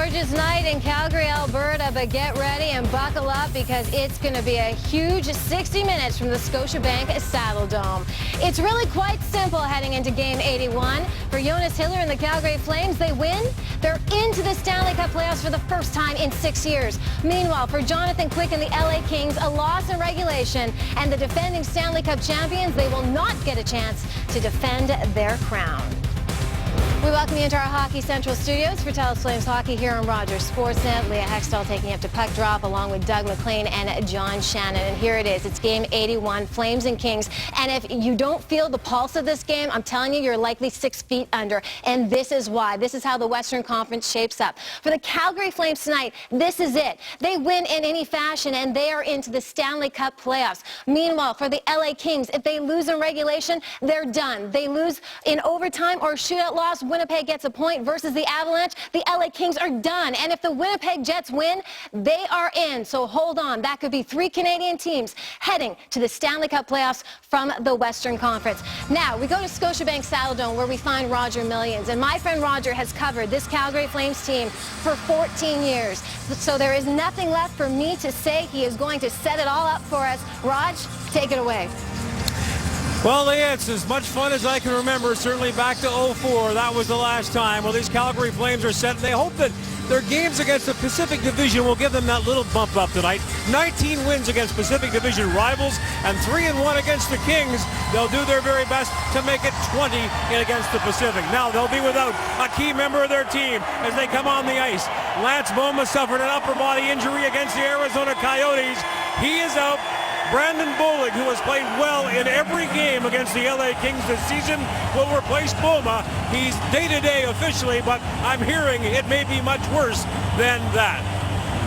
gorgeous night in Calgary, Alberta, but get ready and buckle up because it's going to be a huge 60 minutes from the Scotiabank Saddledome. It's really quite simple heading into Game 81. For Jonas Hiller and the Calgary Flames, they win. They're into the Stanley Cup playoffs for the first time in 6 years. Meanwhile, for Jonathan Quick and the LA Kings, a loss in regulation, and the defending Stanley Cup champions, they will not get a chance to defend their crown. We welcome you into our Hockey Central studios for TELUS Flames Hockey here on Rogers Sportsnet. Leah Hextall taking you up to puck drop along with Doug MacLean and John Shannon. And here it is. It's Game 81, Flames and Kings. And if you don't feel the pulse of this game, I'm telling you, you're likely 6 feet under. And this is why. This is how the Western Conference shapes up. For the Calgary Flames tonight, this is it. They win in any fashion, and they are into the Stanley Cup playoffs. Meanwhile, for the LA Kings, if they lose in regulation, they're done. They lose in overtime or shootout loss, Winnipeg gets a point versus the Avalanche. The LA Kings are done. And if the Winnipeg Jets win, they are in. So hold on. That could be 3 Canadian teams heading to the Stanley Cup playoffs from the Western Conference. Now, we go to Scotiabank Saddledome where we find Roger Millions. And my friend Roger has covered this Calgary Flames team for 14 years. So there is nothing left for me to say. He is going to set it all up for us. Raj, take it away. Well, Leah, it's as much fun as I can remember, certainly back to 04. That was the last time. Well, these Calgary Flames are set. They hope that their games against the Pacific Division will give them that little bump up tonight. 19 wins against Pacific Division rivals and 3-1 against the Kings. They'll do their very best to make it 20 against the Pacific. Now, they'll be without a key member of their team as they come on the ice. Lance Boma suffered an upper body injury against the Arizona Coyotes. He is out. Brandon Bollig, who has played well in every game against the LA Kings this season, will replace Boma. He's day-to-day officially, but I'm hearing it may be much worse than that.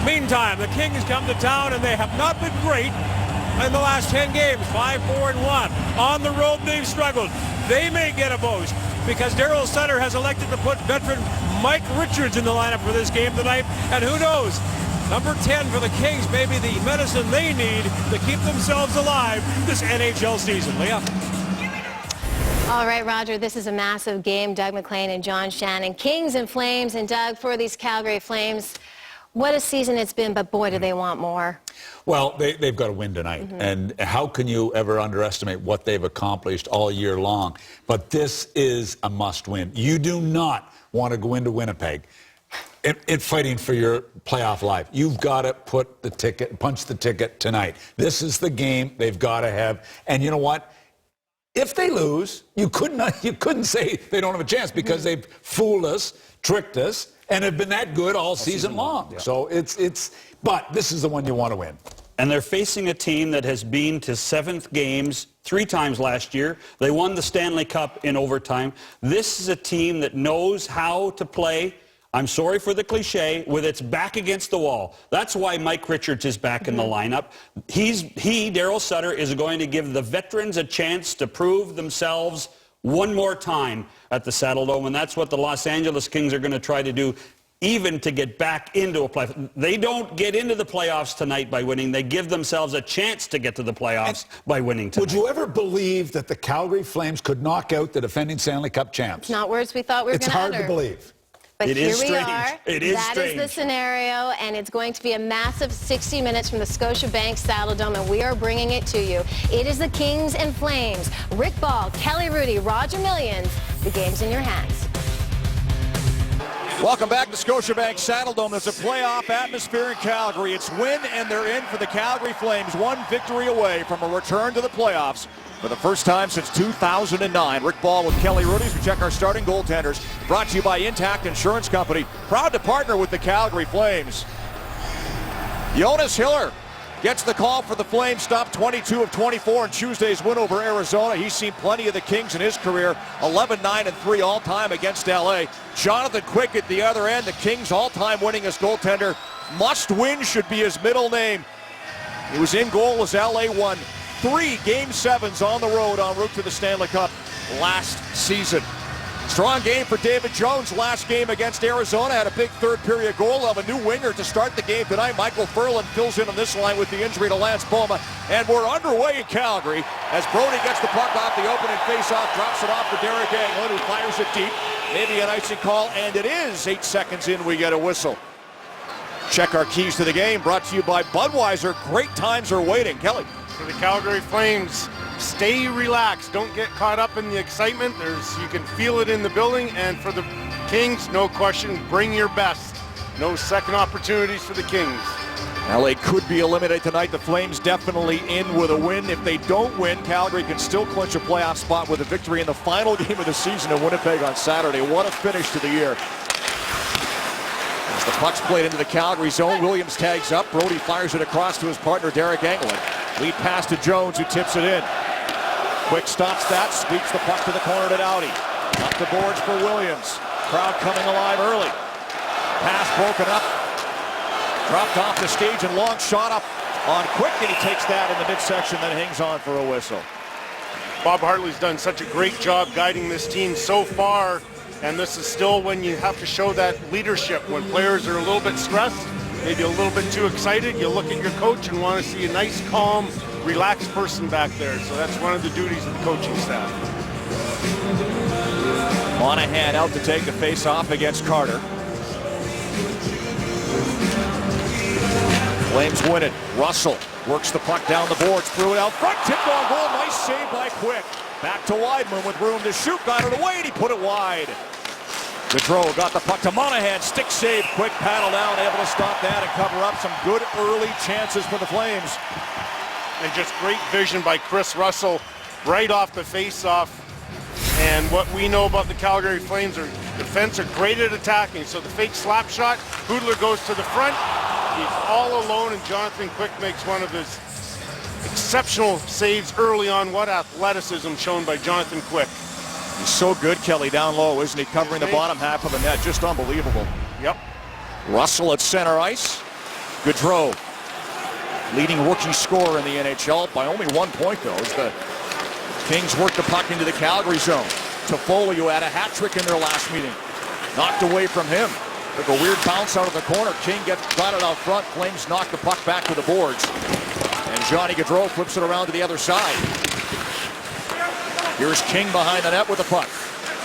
Meantime, the Kings come to town, and they have not been great in the last 10 games, 5-4-1. On the road, they've struggled. They may get a boost because Daryl Sutter has elected to put veteran Mike Richards in the lineup for this game tonight, and who knows? Number 10 for the Kings may be the medicine they need to keep themselves alive this NHL season. Leah? All right, Roger, this is a massive game. Doug MacLean and John Shannon. Kings and Flames. And Doug, for these Calgary Flames, what a season it's been, but boy, do they want more. Well, they've got to win tonight. And how can you ever underestimate what they've accomplished all year long? But this is a must-win. You do not want to go into Winnipeg fighting for your playoff life. You've got to punch the ticket tonight. This is the game they've got to have. And you know what? If they lose, you couldn't say they don't have a chance because they've fooled us, tricked us, and have been that good all season long. Yeah. So but this is the one you want to win. And they're facing a team that has been to 7th games 3 times last year. They won the Stanley Cup in overtime. This is a team that knows how to play, I'm sorry for the cliche, with its back against the wall. That's why Mike Richards is back in the lineup. Daryl Sutter, is going to give the veterans a chance to prove themselves one more time at the Saddledome, and that's what the Los Angeles Kings are going to try to do, even to get back into a playoff. They don't get into the playoffs tonight by winning. They give themselves a chance to get to the playoffs by winning tonight. Would you ever believe that the Calgary Flames could knock out the defending Stanley Cup champs? Not words we thought we were going to utter. It's hard to believe. But it here is we strange. are. It is That strange. is the scenario, and it's going to be a massive 60 minutes from the Scotiabank Saddledome, and we are bringing it to you. It is the Kings and Flames. Rick Ball, Kelly Rudy, Roger Millions. The game's in your hands. Welcome back to Scotiabank Saddledome. There's a playoff atmosphere in Calgary. It's win, and they're in for the Calgary Flames. 1 victory away from a return to the playoffs for the first time since 2009. Rick Ball with Kelly Rudy. We check our starting goaltenders. Brought to you by Intact Insurance Company. Proud to partner with the Calgary Flames. Jonas Hiller gets the call for the Flames. Stopped 22 of 24 in Tuesday's win over Arizona. He's seen plenty of the Kings in his career. 11-9-3 all-time against LA. Jonathan Quick at the other end. The Kings' all-time winningest goaltender. Must win should be his middle name. He was in goal as LA won 3 Game 7s on the road en route to the Stanley Cup last season. Strong game for David Jones. Last game against Arizona had a big third period goal. They'll have a new winger to start the game tonight. Michael Ferland fills in on this line with the injury to Lance Boma. And we're underway in Calgary as Brody gets the puck off the opening faceoff, drops it off for Derek Englund, who fires it deep. Maybe an icing call, and it is. 8 seconds in, we get a whistle. Check our keys to the game, brought to you by Budweiser. Great times are waiting. Kelly. For the Calgary Flames, stay relaxed. Don't get caught up in the excitement. You can feel it in the building. And for the Kings, no question, bring your best. No second opportunities for the Kings. LA could be eliminated tonight. The Flames definitely in with a win. If they don't win, Calgary can still clinch a playoff spot with a victory in the final game of the season in Winnipeg on Saturday. What a finish to the year. As the puck's played into the Calgary zone, Williams tags up. Brody fires it across to his partner, Derek Englund. Lead pass to Jones, who tips it in. Quick stops that, sweeps the puck to the corner to Doughty. Up the boards for Williams. Crowd coming alive early. Pass broken up. Dropped off the stage and long shot up on Quick, and he takes that in the midsection, then hangs on for a whistle. Bob Hartley's done such a great job guiding this team so far, and this is still when you have to show that leadership. When players are a little bit stressed, maybe a little bit too excited, you look at your coach and want to see a nice, calm, relaxed person back there. So that's one of the duties of the coaching staff. Monahan out to take the face-off against Carter. Flames win it. Russell works the puck down the boards, threw it out front, tipped on goal. Nice save by Quick. Back to Weidman with room to shoot, got it away, and he put it wide. Gaudreau got the puck to Monahan, stick save, Quick paddle down, able to stop that and cover up some good early chances for the Flames. And just great vision by Chris Russell right off the face-off. And what we know about the Calgary Flames, are defense are great at attacking. So the fake slap shot, Hoodler goes to the front. He's all alone, and Jonathan Quick makes one of his exceptional saves early on. What athleticism shown by Jonathan Quick. He's so good, Kelly, down low, isn't he? Covering the bottom half of the net. Just unbelievable. Yep. Russell at center ice. Gaudreau, leading rookie scorer in the NHL by only 1 point, though, as the Kings work the puck into the Calgary zone. Toffoli, who had a hat trick in their last meeting, knocked away from him. Took a weird bounce out of the corner. King got it out front. Flames knock the puck back to the boards. And Johnny Gaudreau flips it around to the other side. Here's King behind the net with the puck.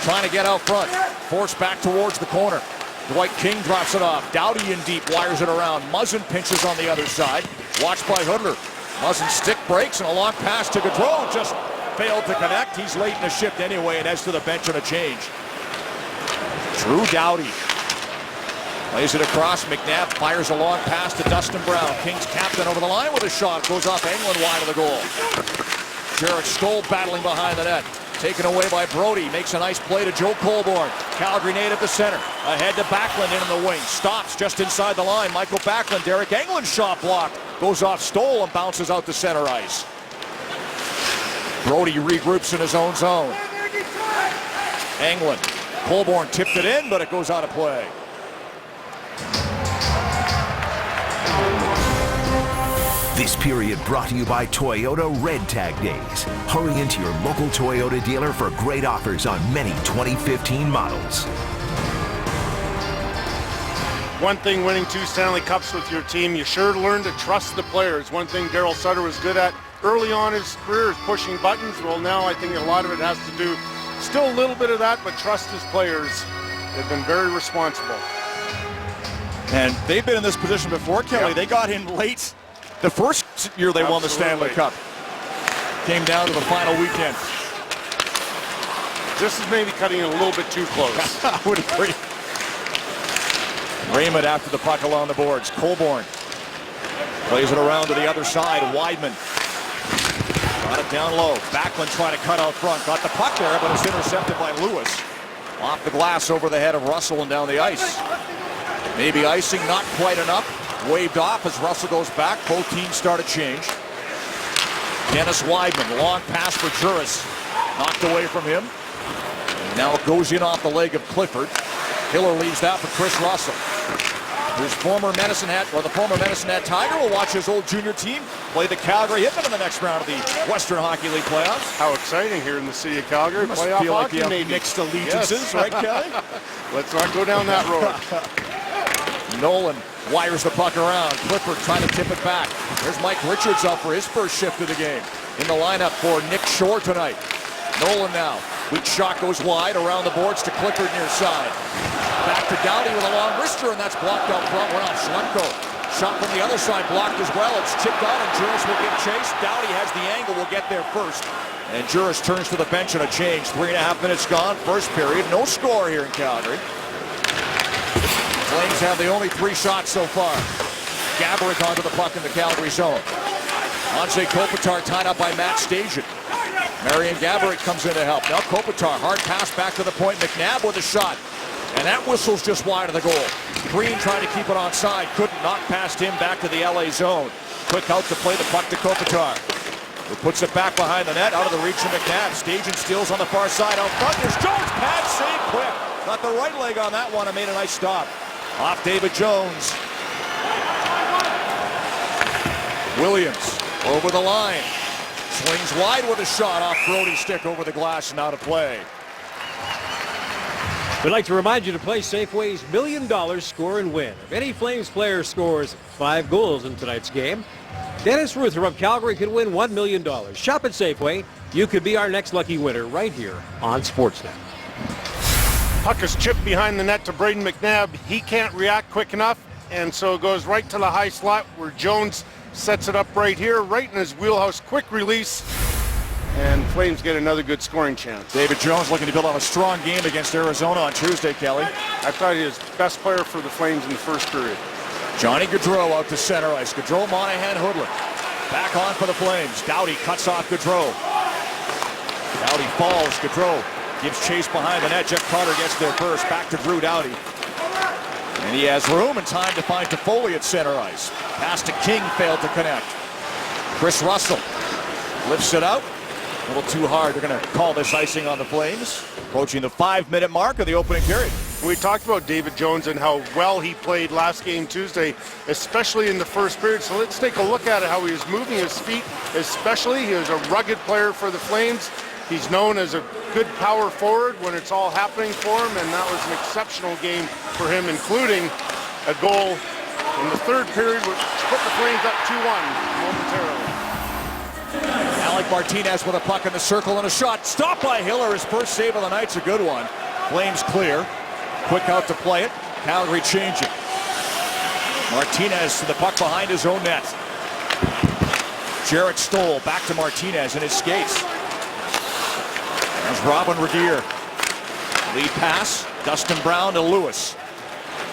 Trying to get out front. Forced back towards the corner. Dwight King drops it off. Doughty in deep, wires it around. Muzzin pinches on the other side. Watched by Hoodler. Muzzin stick breaks and a long pass to Gaudreau. Just failed to connect. He's late in the shift anyway and heads to the bench on a change. Drew Doughty lays it across. McNabb fires a long pass to Dustin Brown. Kings captain over the line with a shot. Goes off Englund wide of the goal. Jarrett Stoll battling behind the net. Taken away by Brody. Makes a nice play to Joe Colborne. Calgary native to center. Ahead to Backlund in the wing. Stops just inside the line. Michael Backlund. Derek Englund shot blocked. Goes off Stoll and bounces out to center ice. Brody regroups in his own zone. Englund. Colborne tipped it in, but it goes out of play. This period brought to you by Toyota Red Tag Days. Hurry into your local Toyota dealer for great offers on many 2015 models. One thing, winning 2 Stanley Cups with your team, you sure learn to trust the players. One thing Daryl Sutter was good at early on in his career is pushing buttons. Well, now I think a lot of it has to do, still a little bit of that, but trust his players. They've been very responsible. And they've been in this position before, Kelly. Yep. They got in late the first year they won the Stanley Cup. Came down to the final weekend. This is maybe cutting it a little bit too close. I would agree. Raymond after the puck along the boards. Colborne plays it around to the other side. Weidman got it down low. Backlund trying to cut out front. Got the puck there, but it's intercepted by Lewis. Off the glass over the head of Russell and down the ice. Maybe icing, not quite enough. Waved off as Russell goes back. Both teams start a change. Dennis Weidman, long pass for Juris. Knocked away from him. And now it goes in off the leg of Clifford. Hiller leaves that for Chris Russell. whose former Medicine Hat, or the former Medicine Hat Tiger, will watch his old junior team play the Calgary Hitmen in the next round of the Western Hockey League playoffs. How exciting here in the city of Calgary. Must Playoff feel like hockey, you have maybe. mixed allegiances, right, Kelly? Let's not go down that road. Nolan wires the puck around. Clifford trying to tip it back. There's Mike Richards up for his first shift of the game. In the lineup for Nick Shore tonight. Nolan now. Weak shot goes wide around the boards to Clifford near side. Back to Doughty with a long wrister, and that's blocked out front. Went off Schlemko. Shot from the other side blocked as well. It's tipped on, and Juris will give chase. Doughty has the angle, will get there first. And Juris turns to the bench and a change. 3.5 minutes gone, first period. No score here in Calgary. Flames have the only 3 shots so far. Gaborik onto the puck in the Calgary zone. Anze Kopitar tied up by Matt Stajan. Marian Gaborik comes in to help. Now Kopitar, hard pass back to the point. McNabb with a shot. And that whistle's just wide of the goal. Green trying to keep it onside. Couldn't knock past him back to the LA zone. Quick out to play the puck to Kopitar. Who puts it back behind the net, out of the reach of McNabb. Stajan steals on the far side. Out front, there's Jones. Pad save quick. Got the right leg on that one and made a nice stop. Off David Jones. Williams over the line. Swings wide with a shot off Brody's stick over the glass and out of play. We'd like to remind you to play Safeway's $1 million Score and Win. If any Flames player scores 5 goals in tonight's game, Dennis Ruther of Calgary could win $1 million. Shop at Safeway. You could be our next lucky winner right here on Sportsnet. Puck is chipped behind the net to Braden McNabb. He can't react quick enough, and so it goes right to the high slot where Jones sets it up right here, right in his wheelhouse. Quick release, and Flames get another good scoring chance. David Jones looking to build on a strong game against Arizona on Tuesday, Kelly. I thought he was best player for the Flames in the first period. Johnny Gaudreau out to center ice. Gaudreau, Monahan, Hoodlin. Back on for the Flames. Doughty cuts off Gaudreau. Doughty falls. Gaudreau gives chase behind the net. Jeff Carter gets there first. Back to Drew Doughty. And he has room and time to find Toffoli at center ice. Pass to King, failed to connect. Chris Russell lifts it out. A little too hard. They're going to call this icing on the Flames. Approaching the 5-minute mark of the opening period. We talked about David Jones and how well he played last game Tuesday, especially in the first period. So let's take a look at it, how he was moving his feet, especially. He was a rugged player for the Flames. He's known as a good power forward when it's all happening for him, and that was an exceptional game for him, including a goal in the third period, which put the Flames up 2-1 momentarily. Alec Martinez with a puck in the circle and a shot. Stopped by Hiller. His first save of the night's a good one. Flames clear. Quick out to play it. Calgary changing. Martinez to the puck behind his own net. Jarrett Stoll back to Martinez in his skates. There's Robin Regeer. Lead pass. Dustin Brown to Lewis.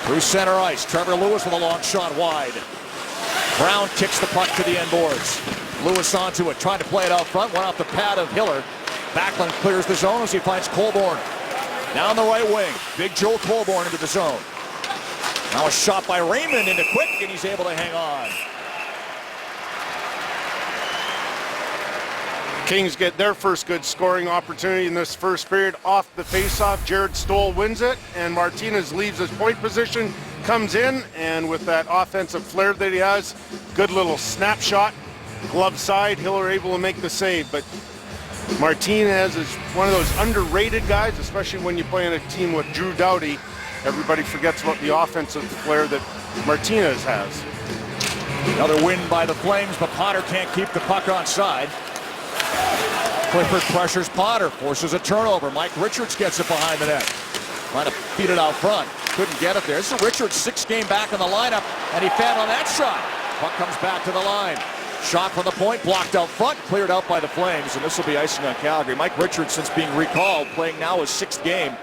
Through center ice. Trevor Lewis with a long shot wide. Brown kicks the puck to the end boards. Lewis onto it, trying to play it out front. Went off the pad of Hiller. Backlund clears the zone as he finds Colborne. Down the right wing. Big Joe Colborne into the zone. Now a shot by Raymond into Quick, and he's able to hang on. Kings get their first good scoring opportunity in this first period off the faceoff. Jared Stoll wins it, and Martinez leaves his point position, comes in, and with that offensive flair that he has, good little snapshot. Glove side, Hiller able to make the save, but Martinez is one of those underrated guys, especially when you play on a team with Drew Doughty. Everybody forgets about the offensive flair that Martinez has. Another win by the Flames, but Potter can't keep the puck onside. Clifford pressures Potter, forces a turnover. Mike Richards gets it behind the net. Trying to feed it out front. Couldn't get it there. This is Richards' 6th game back in the lineup, and he fed on that shot. Puck comes back to the line. Shot from the point, blocked out front, cleared out by the Flames, and this will be icing on Calgary. Mike Richards, since being recalled, playing now his 6th game.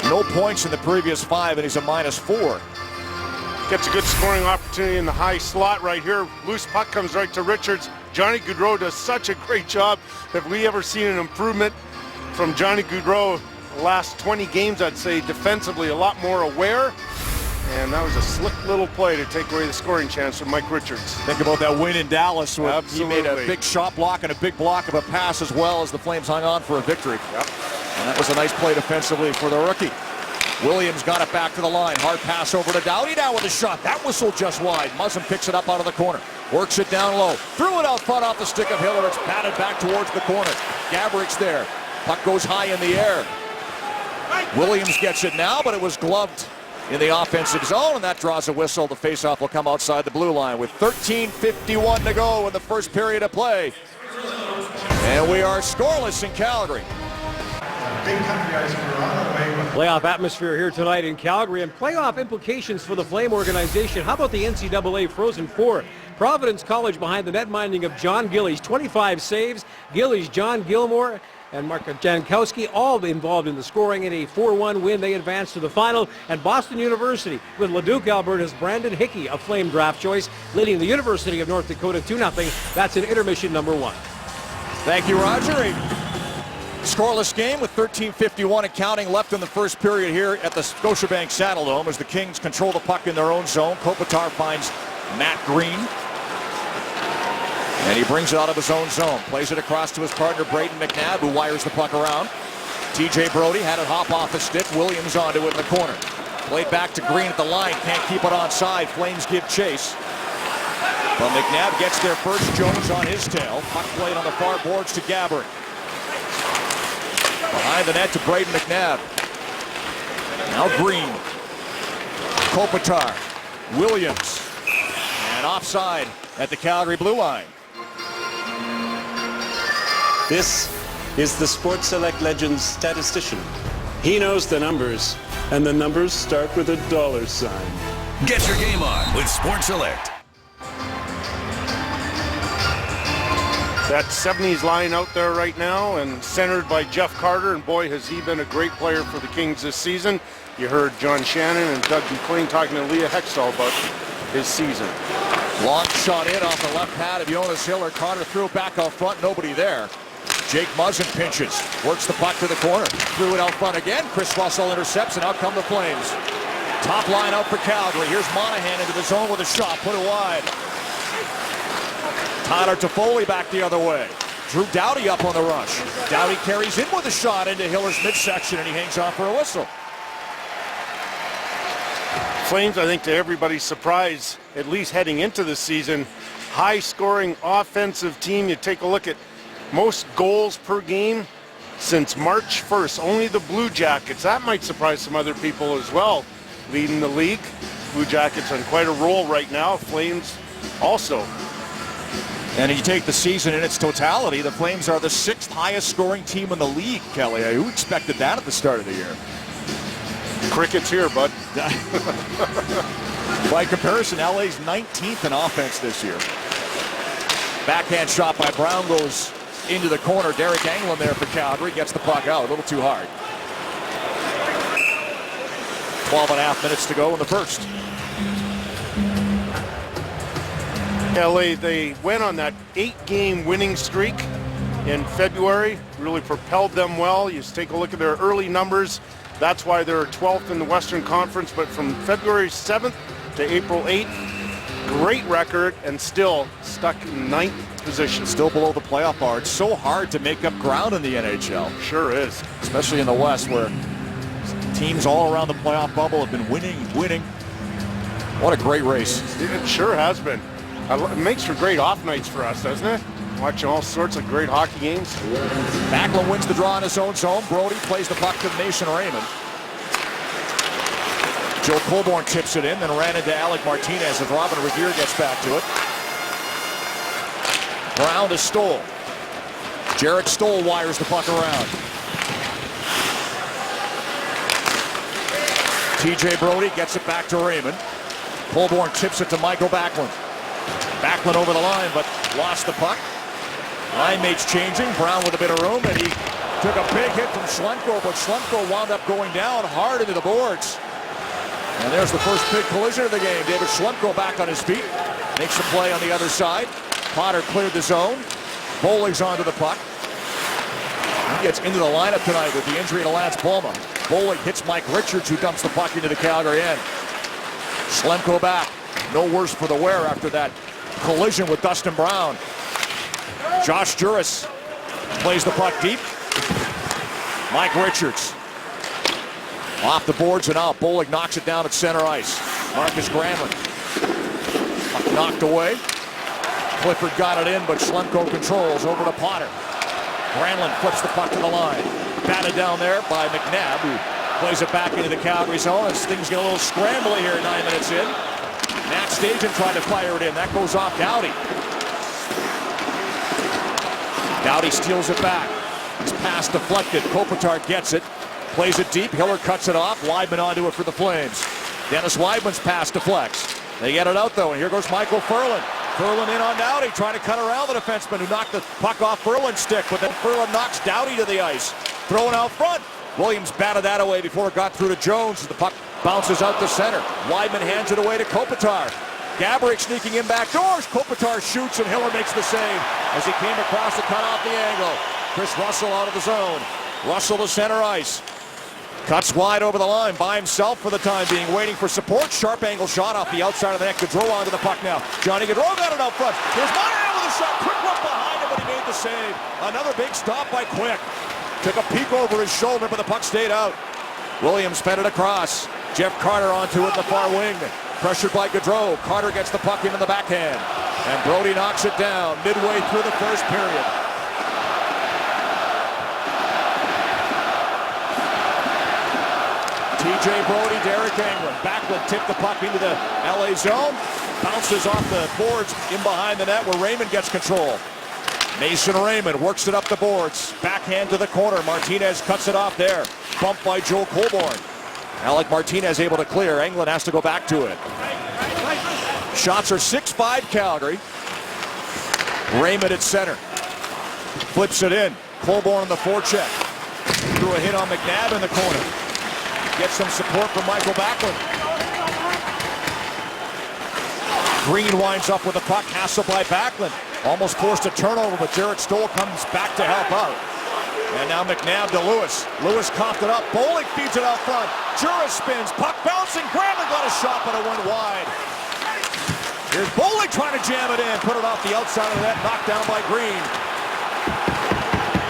No points in the previous 5, and he's a -4. Gets a good scoring opportunity in the high slot right here. Loose puck comes right to Richards. Johnny Gaudreau does such a great job. Have we ever seen an improvement from Johnny Gaudreau the last 20 games, I'd say, defensively a lot more aware. And that was a slick little play to take away the scoring chance from Mike Richards. Think about that win in Dallas where Absolutely. he made a big shot block and a big block of a pass as well as the Flames hung on for a victory. Yep. And that was a nice play defensively for the rookie. Williams got it back to the line. Hard pass over to Doughty. Now with a shot. That whistle just wide. Muzzin picks it up out of the corner. Works it down low. Threw it out front off the stick of Hiller. It's batted back towards the corner. Gabourik's there. Puck goes high in the air. Williams gets it now, but it was gloved in the offensive zone, and that draws a whistle. The faceoff will come outside the blue line with 13:51 to go in the first period of play. And we are scoreless in Calgary. Playoff atmosphere here tonight in Calgary, and playoff implications for the Flame organization. How about the NCAA Frozen Four? Providence College behind the net minding of John Gillies, 25 saves. Gillies, John Gilmore, and Mark Jankowski all involved in the scoring. In a 4-1 win, they advance to the final. And Boston University with Leduc, Alberta's Brandon Hickey, a Flame draft choice, leading the University of North Dakota 2-0. That's in intermission number 1. Thank you, Roger. A scoreless game with 13:51 and counting left in the first period here at the Scotiabank Saddledome as the Kings control the puck in their own zone. Kopitar finds Matt Green. And he brings it out of his own zone. Plays it across to his partner, Brayden McNabb, who wires the puck around. TJ Brodie had it hop off the stick. Williams onto it in the corner. Played back to Green at the line. Can't keep it onside. Flames give chase. But McNabb gets there first. Jones on his tail. Puck played on the far boards to Gaborik. Behind the net to Brayden McNabb. Now Green. Kopitar. Williams. And offside at the Calgary blue line. This is the Sports Select Legends statistician. He knows the numbers, and the numbers start with a $sign. Get your game on with Sports Select. That 70s line out there right now and centered by Jeff Carter, and boy, has he been a great player for the Kings this season. You heard John Shannon and Doug McLean talking to Leah Hextall about his season. Long shot in off the left pad of Jonas Hiller. Carter threw it back out front. Nobody there. Jake Muzzin pinches. Works the puck to the corner. Threw it out front again. Chris Russell intercepts, and out come the Flames. Top line out for Calgary. Here's Monahan into the zone with a shot. Put it wide. Tyler Toffoli back the other way. Drew Doughty up on the rush. Doughty carries in with a shot into Hiller's midsection, and he hangs on for a whistle. Flames, I think to everybody's surprise, at least heading into the season, high-scoring offensive team. You take a look at most goals per game since March 1st. Only the Blue Jackets. That might surprise some other people as well, leading the league. Blue Jackets on quite a roll right now. Flames also. And if you take the season in its totality, the Flames are the 6th highest scoring team in the league, Kelly. Who expected that at the start of the year? Crickets here, bud. By comparison, LA's 19th in offense this year. Backhand shot by Brown goes into the corner. Derek Anglin there for Calgary. Gets the puck out a little too hard. 12.5 minutes to go in the first. LA, they went on that 8-game winning streak in February. Really propelled them well. You just take a look at their early numbers. That's why they're 12th in the Western Conference. But from February 7th to April 8th, great record and still stuck in 9th position. Still below the playoff bar. It's so hard to make up ground in the NHL. Sure is. Especially in the West where teams all around the playoff bubble have been winning. What a great race. It sure has been. It makes for great off nights for us, doesn't it? Watching all sorts of great hockey games. Backlund wins the draw in his own zone. Brodie plays the puck to Mason Raymond. Joe Colborne tips it in, then ran into Alec Martinez as Robin Revere gets back to it. Brown to Stoll. Jarrett Stoll wires the puck around. TJ Brodie gets it back to Raymond. Colborne tips it to Michael Backlund. Backlund over the line, but lost the puck. Line mates changing. Brown with a bit of room, and he took a big hit from Schlemko, but Schlemko wound up going down hard into the boards. And there's the first big collision of the game. David Schlemko back on his feet. Makes the play on the other side. Potter cleared the zone. Bollig's onto the puck. He gets into the lineup tonight with the injury to Lance Boma. Bollig hits Mike Richards, who dumps the puck into the Calgary end. Schlemko back. No worse for the wear after that collision with Dustin Brown. Josh Juris plays the puck deep. Mike Richards. Off the boards and out. Bollig knocks it down at center ice. Marcus Granlund. Puck knocked away. Clifford got it in, but Schlemko controls over to Potter. Granlund flips the puck to the line. Batted down there by McNabb, who plays it back into the Calgary zone as things get a little scrambly here 9 minutes in. Matt Stajan tried to fire it in. That goes off Doughty. Doughty steals it back. His pass deflected. Kopitar gets it. Plays it deep. Hiller cuts it off. Weidman onto it for the Flames. Dennis Weidman's pass deflects. They get it out though, and here goes Michael Ferland. Ferland in on Doughty, trying to cut around the defenseman who knocked the puck off Ferland's stick, but then Ferland knocks Doughty to the ice. Throwing out front. Williams batted that away before it got through to Jones as the puck bounces out the center. Weidman hands it away to Kopitar. Gaborik sneaking in back doors. Kopitar shoots and Hiller makes the save as he came across to cut off the angle. Chris Russell out of the zone. Russell to center ice. Cuts wide over the line by himself for the time being, waiting for support. Sharp angle shot off the outside of the net. Gaudreau onto the puck now. Johnny Gaudreau got it out front. Here's Monahan with a shot. Quick look behind him, but he made the save. Another big stop by Quick. Took a peek over his shoulder, but the puck stayed out. Williams fed it across. Jeff Carter onto it in the far wing. Pressured by Gaudreau. Carter gets the puck into the backhand. And Brody knocks it down midway through the first period. TJ Brody, Derek Englund. Backlund tipped the puck into the LA zone. Bounces off the boards in behind the net where Raymond gets control. Mason Raymond works it up the boards. Backhand to the corner. Martinez cuts it off there. Bumped by Joel Colborne. Alec Martinez able to clear. Englund has to go back to it. Shots are 6-5 Calgary. Raymond at center. Flips it in. Colborne on the forecheck. Threw a hit on McNabb in the corner. Gets some support from Michael Backlund. Green winds up with the puck, hassled by Backlund. Almost forced a turnover, but Jarrett Stoll comes back to help out. And now McNabb to Lewis. Lewis coughed it up. Bollig feeds it out front. Juris spins. Puck bouncing. Granlund got a shot, but it went wide. Here's Bollig trying to jam it in. Put it off the outside of the net. Knocked down by Green.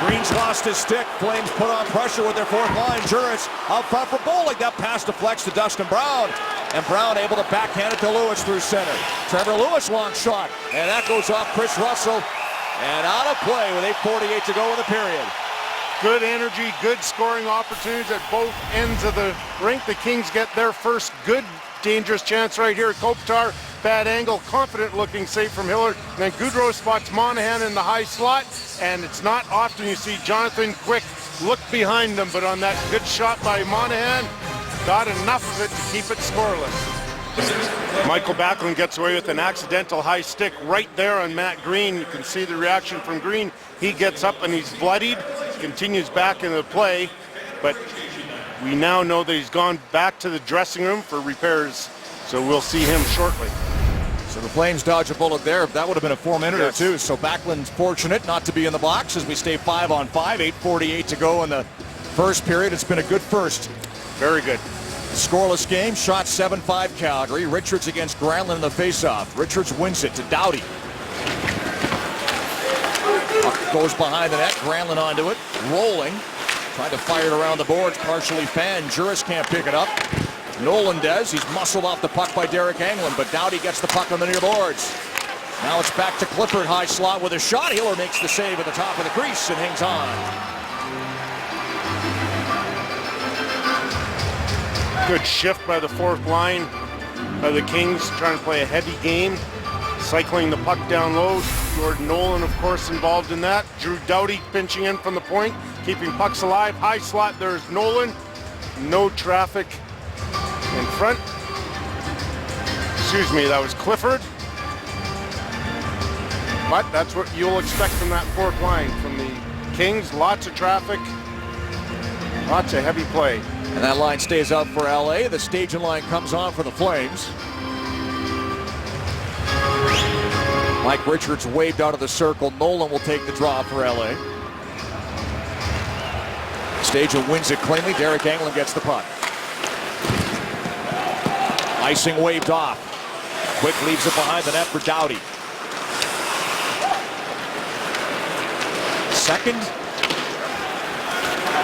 Green's lost his stick. Flames put on pressure with their fourth line. Juris out front for Bollig. That pass deflects to Dustin Brown. And Brown able to backhand it to Lewis through center. Trevor Lewis long shot. And that goes off Chris Russell. And out of play with 8:48 to go in the period. Good energy, good scoring opportunities at both ends of the rink. The Kings get their first good dangerous chance right here. Kopitar, bad angle, confident looking save from Hiller. And then Gaudreau spots Monahan in the high slot. And it's not often you see Jonathan Quick look behind him, but on that good shot by Monahan, got enough of it to keep it scoreless. Michael Backlund gets away with an accidental high stick right there on Matt Green. You can see the reaction from Green. He gets up and he's bloodied, continues back into the play, but we now know that he's gone back to the dressing room for repairs, so we'll see him shortly. So the Flames dodge a bullet there. That would have been a 4-minute or two. So Backlund's fortunate not to be in the box as we stay 5-on-5. 8:48 to go in the first period. It's been a good first. Very good. Scoreless game. Shot 7-5 Calgary. Richards against Granlund in the faceoff. Richards wins it to Doughty. Goes behind the net. Granlund onto it. Rolling. Trying to fire it around the boards. Partially fanned. Juris can't pick it up. Nolan does. He's muscled off the puck by Derek Englund, but Doughty gets the puck on the near boards. Now it's back to Clifford. High slot with a shot. Hiller makes the save at the top of the crease and hangs on. Good shift by the fourth line of the Kings, trying to play a heavy game, cycling the puck down low. Jordan Nolan, of course, involved in that. Drew Doughty pinching in from the point, keeping pucks alive. High slot, there's Nolan. No traffic in front. Excuse me, that was Clifford. But that's what you'll expect from that fourth line from the Kings. Lots of traffic, lots of heavy play. And that line stays up for LA. The staging line comes on for the Flames. Mike Richards waved out of the circle. Nolan will take the draw for LA. Staging wins it cleanly. Derek Englund gets the puck. Icing waved off. Quick leaves it behind the net for Doughty. Second.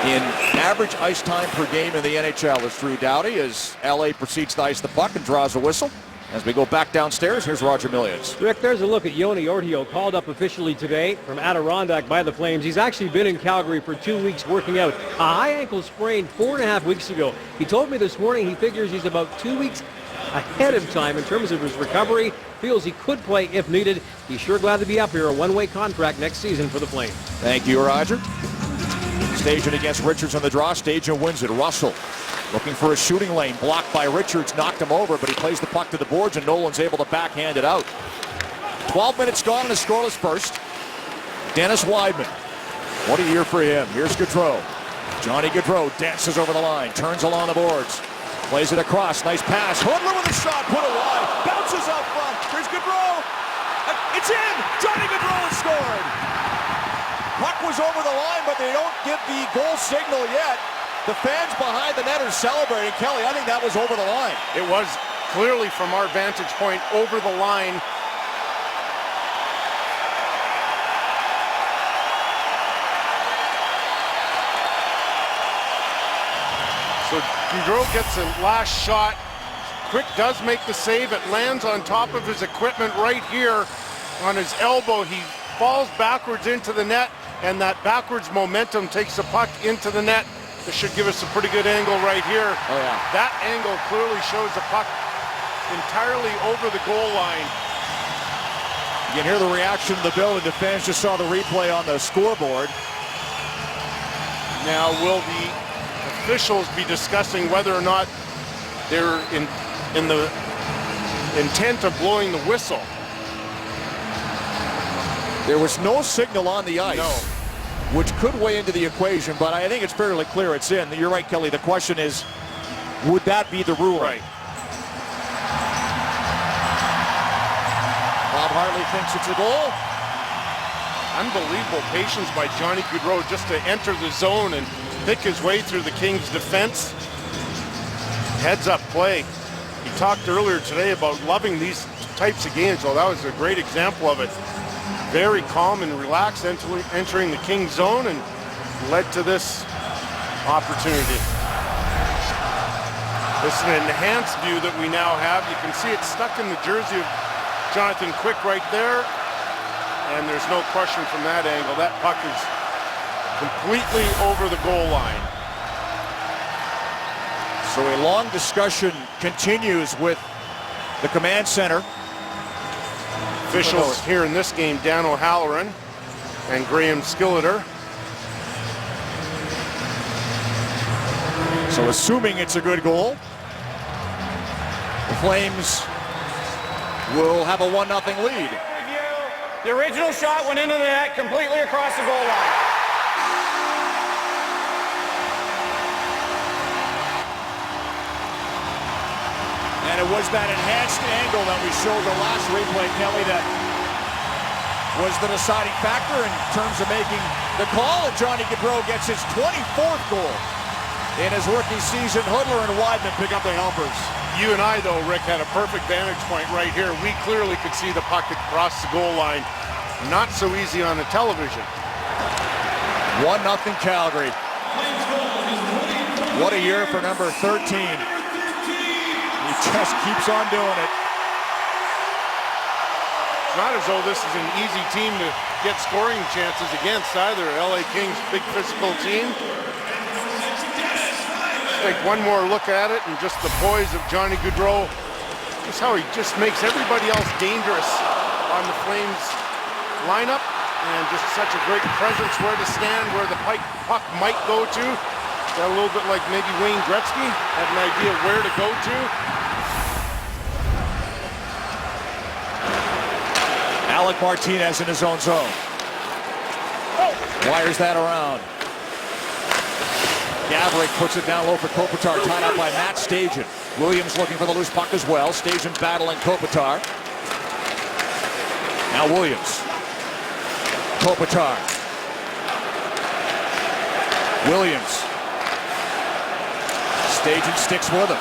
in average ice time per game in the NHL is Drew Doughty as LA proceeds to ice the puck and draws a whistle. As we go back downstairs, here's Roger Millions. Rick, there's a look at Yoni Ortio, called up officially today from Adirondack by the Flames. He's actually been in Calgary for 2 weeks working out. A high ankle sprain 4.5 weeks ago. He told me this morning he figures he's about 2 weeks ahead of time in terms of his recovery. Feels he could play if needed. He's sure glad to be up here. A one-way contract next season for the Flames. Thank you, Roger. Stajan against Richards on the draw. Stajan wins it. Russell looking for a shooting lane. Blocked by Richards. Knocked him over, but he plays the puck to the boards, and Nolan's able to backhand it out. 12 minutes gone in a scoreless first. Dennis Wideman. What a year for him. Here's Gaudreau. Johnny Gaudreau dances over the line. Turns along the boards. Plays it across. Nice pass. Hoodler with a shot. Put it wide. Bounces out front. Here's Gaudreau. It's in. Johnny Gaudreau has scored. Puck was over the line, but they don't give the goal signal yet. The fans behind the net are celebrating. Kelly, I think that was over the line. It was clearly, from our vantage point, over the line. So Gaudreau gets a last shot. Quick does make the save. It lands on top of his equipment right here on his elbow. He falls backwards into the net, and that backwards momentum takes the puck into the net. This should give us a pretty good angle right here. Oh, yeah. That angle clearly shows the puck entirely over the goal line. You can hear the reaction of the building. The fans just saw the replay on the scoreboard. Now, will the officials be discussing whether or not they're in the intent of blowing the whistle? There was no signal on the ice, No. which could weigh into the equation, but I think it's fairly clear it's in. You're right, Kelly. The question is, would that be the rule? Right. Bob Hartley thinks it's a goal. Unbelievable patience by Johnny Gaudreau just to enter the zone and pick his way through the Kings' defense. Heads-up play. He talked earlier today about loving these types of games. Well, that was a great example of it. Very calm and relaxed entering the Kings' zone, and led to this opportunity. This is an enhanced view that we now have. You can see it stuck in the jersey of Jonathan Quick right there, and there's no question from that angle. That puck is completely over the goal line. So a long discussion continues with the command center. Officials here in this game, Dan O'Halloran and Graham Skilleter. So assuming it's a good goal, the Flames will have a 1-0 lead. The original shot went into the net completely across the goal line. And it was that enhanced angle that we showed the last replay, Kelly, that was the deciding factor in terms of making the call. And Johnny Gaudreau gets his 24th goal in his rookie season. Hoodler and Wideman pick up the helpers. You and I, though, Rick, had a perfect vantage point right here. We clearly could see the puck across the goal line. Not so easy on the television. 1-0 Calgary. What a year for number 13. He just keeps on doing it. It's not as though this is an easy team to get scoring chances against either. LA Kings, big physical team. Take one more look at it, and just the poise of Johnny Gaudreau. Just how he just makes everybody else dangerous on the Flames lineup, and just such a great presence where to stand, where the puck might go to. Got a little bit like maybe Wayne Gretzky, had an idea where to go to. Alec Martinez in his own zone. Wires that around. Gaborik puts it down low for Kopitar, tied up by Matt Stajan. Williams looking for the loose puck as well. Stajan battling Kopitar. Now Williams. Kopitar. Williams. Stajan sticks with him.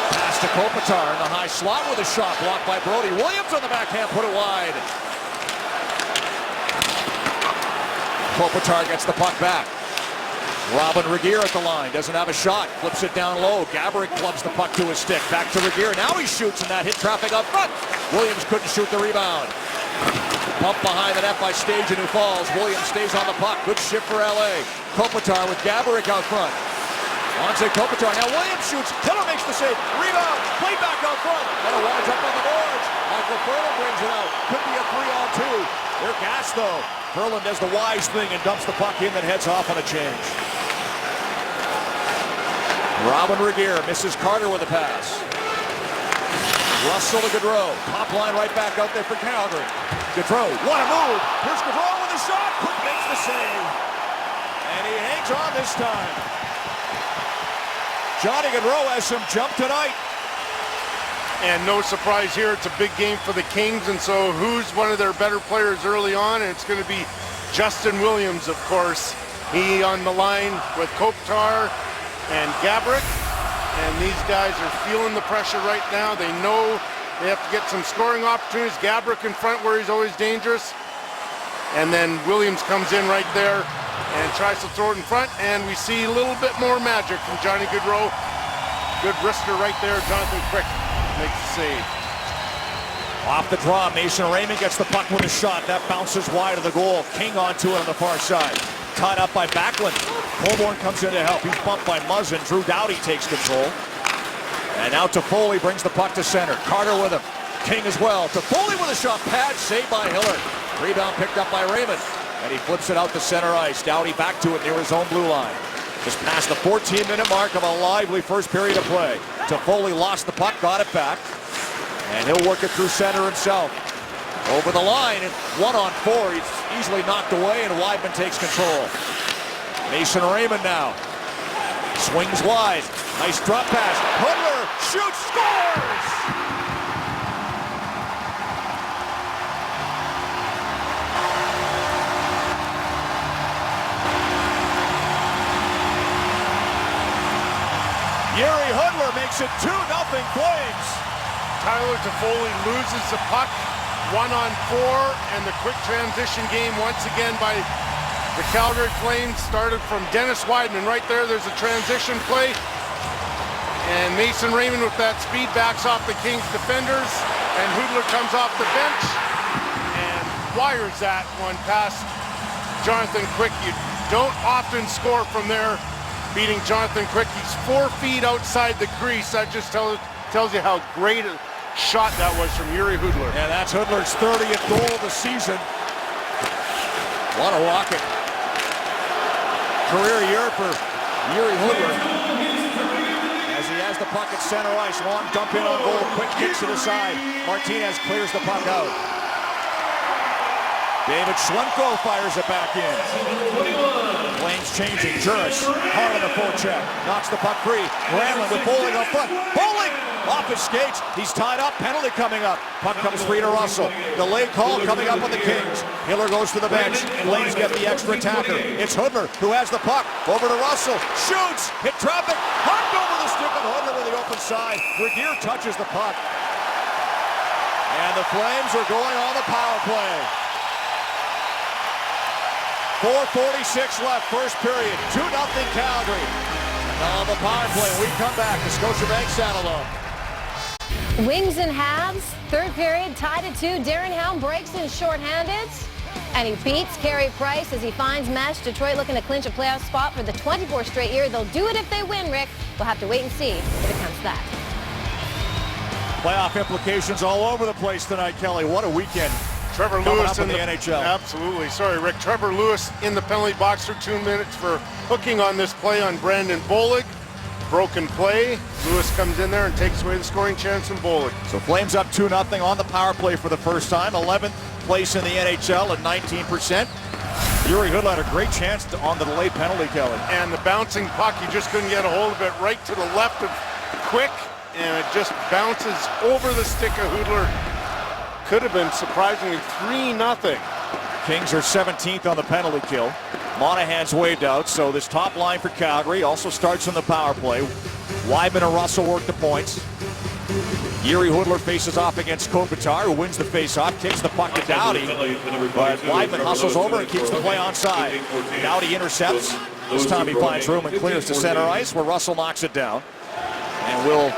Pass to Kopitar in the high slot with a shot blocked by Brody. Williams on the backhand, put it wide. Kopitar gets the puck back. Robin Regeer at the line, doesn't have a shot, flips it down low. Gaborik clubs the puck to his stick. Back to Regeer. Now he shoots, and that hit traffic up front. Williams couldn't shoot the rebound. Pump behind the net by Stajan, who falls. Williams stays on the puck. Good shift for LA. Kopitar with Gaborik out front. Anze Kopitar. Now Williams shoots. Keller makes the save. Rebound. Play back out front. And it winds up on the boards. Michael Ferland brings it out. Could be a 3-on-2. They're gassed though. Ferland does the wise thing and dumps the puck in, then heads off on a change. Robin Regeer misses Carter with a pass. Russell to Gaudreau. Top line right back out there for Calgary. Gaudreau, what a move. Here's Gaudreau with a shot. Quick makes the save. And he hangs on this time. Johnny Gaudreau has some jump tonight. And no surprise here, it's a big game for the Kings, and so who's one of their better players early on? And it's going to be Justin Williams, of course. He on the line with Kopitar and Gaborik, and these guys are feeling the pressure right now. They know they have to get some scoring opportunities. Gaborik in front where he's always dangerous, and then Williams comes in right there and tries to throw it in front, and we see a little bit more magic from Johnny Gaudreau. Good wrister right there. Jonathan Quick makes the save. Off the draw, Mason Raymond gets the puck with a shot. That bounces wide of the goal. King onto it on the far side. Tied up by Backlund. Colborne comes in to help. He's bumped by Muzzin. Drew Doughty takes control. And now Toffoli brings the puck to center. Carter with him. King as well. Toffoli with a shot. Pad saved by Hiller. Rebound picked up by Raymond. And he flips it out to center ice. Doughty back to it near his own blue line. Just past the 14-minute mark of a lively first period of play. Toffoli lost the puck, got it back. And he'll work it through center himself. Over the line, and 1-on-4. He's easily knocked away, and Weidman takes control. Mason Raymond now. Swings wide. Nice drop pass. Hudler shoots, scores! Jiri Hudler makes it 2-0 Flames. Tyler Toffoli loses the puck, 1-on-4, and the quick transition game once again by the Calgary Flames started from Dennis Weidman. Right there's a transition play, and Mason Raymond with that speed backs off the Kings defenders, and Hudler comes off the bench and wires that one past Jonathan Quick. You don't often score from there, beating Jonathan Quick. He's 4 feet outside the crease. That just tells you how great a shot that was from Jiri Hudler. And that's Hudler's 30th goal of the season. What a rocket. Career year for Jiri Hudler. As he has the puck at center ice, long dump in on goal, quick kicks it aside. Martinez clears the puck out. David Schlemko fires it back in. Flames changing. Juris hard on the forecheck. Knocks the puck free. Granlund with Bowling up front. Bowling off his skates. He's tied up. Penalty coming up. Puck comes free to Russell. Delayed call coming up on the Kings. Hiller goes to the bench. Flames get the extra attacker. It's Hudler who has the puck. Over to Russell. Shoots. Hit traffic. Hopped over the stick of Hudler with the open side. Regeer touches the puck. And the Flames are going on the power play. 4:46 left, first period. 2-0 Calgary. Now on the power play, we come back to Scotiabank Saddledome. Wings and halves. Third period, tied at 2. Darren Helm breaks in shorthanded. And he beats Carey Price as he finds mesh. Detroit looking to clinch a playoff spot for the 24th straight year. They'll do it if they win, Rick. We'll have to wait and see if it comes to that. Playoff implications all over the place tonight, Kelly. What a weekend. Trevor Lewis in the NHL. Absolutely. Sorry, Rick. Trevor Lewis in the penalty box for 2 minutes for hooking on this play on Brandon Bollig. Broken play. Lewis comes in there and takes away the scoring chance from Bollig. So Flames up 2-0 on the power play for the first time. 11th place in the NHL at 19%. Jiri Hudler had a great chance on the delayed penalty, Kelly. And the bouncing puck, he just couldn't get a hold of it, right to the left of Quick, and it just bounces over the stick of Hudler. Could have been surprisingly 3-0. Kings are 17th on the penalty kill. Monahan's waved out, so this top line for Calgary also starts on the power play. Weidman and Russell work the points. Jiri Hudler faces off against Kopitar, who wins the face-off, kicks the puck to Doughty. But Weidman hustles over and keeps the play onside. Doughty intercepts. This time he finds room and clears to center ice where Russell knocks it down. And will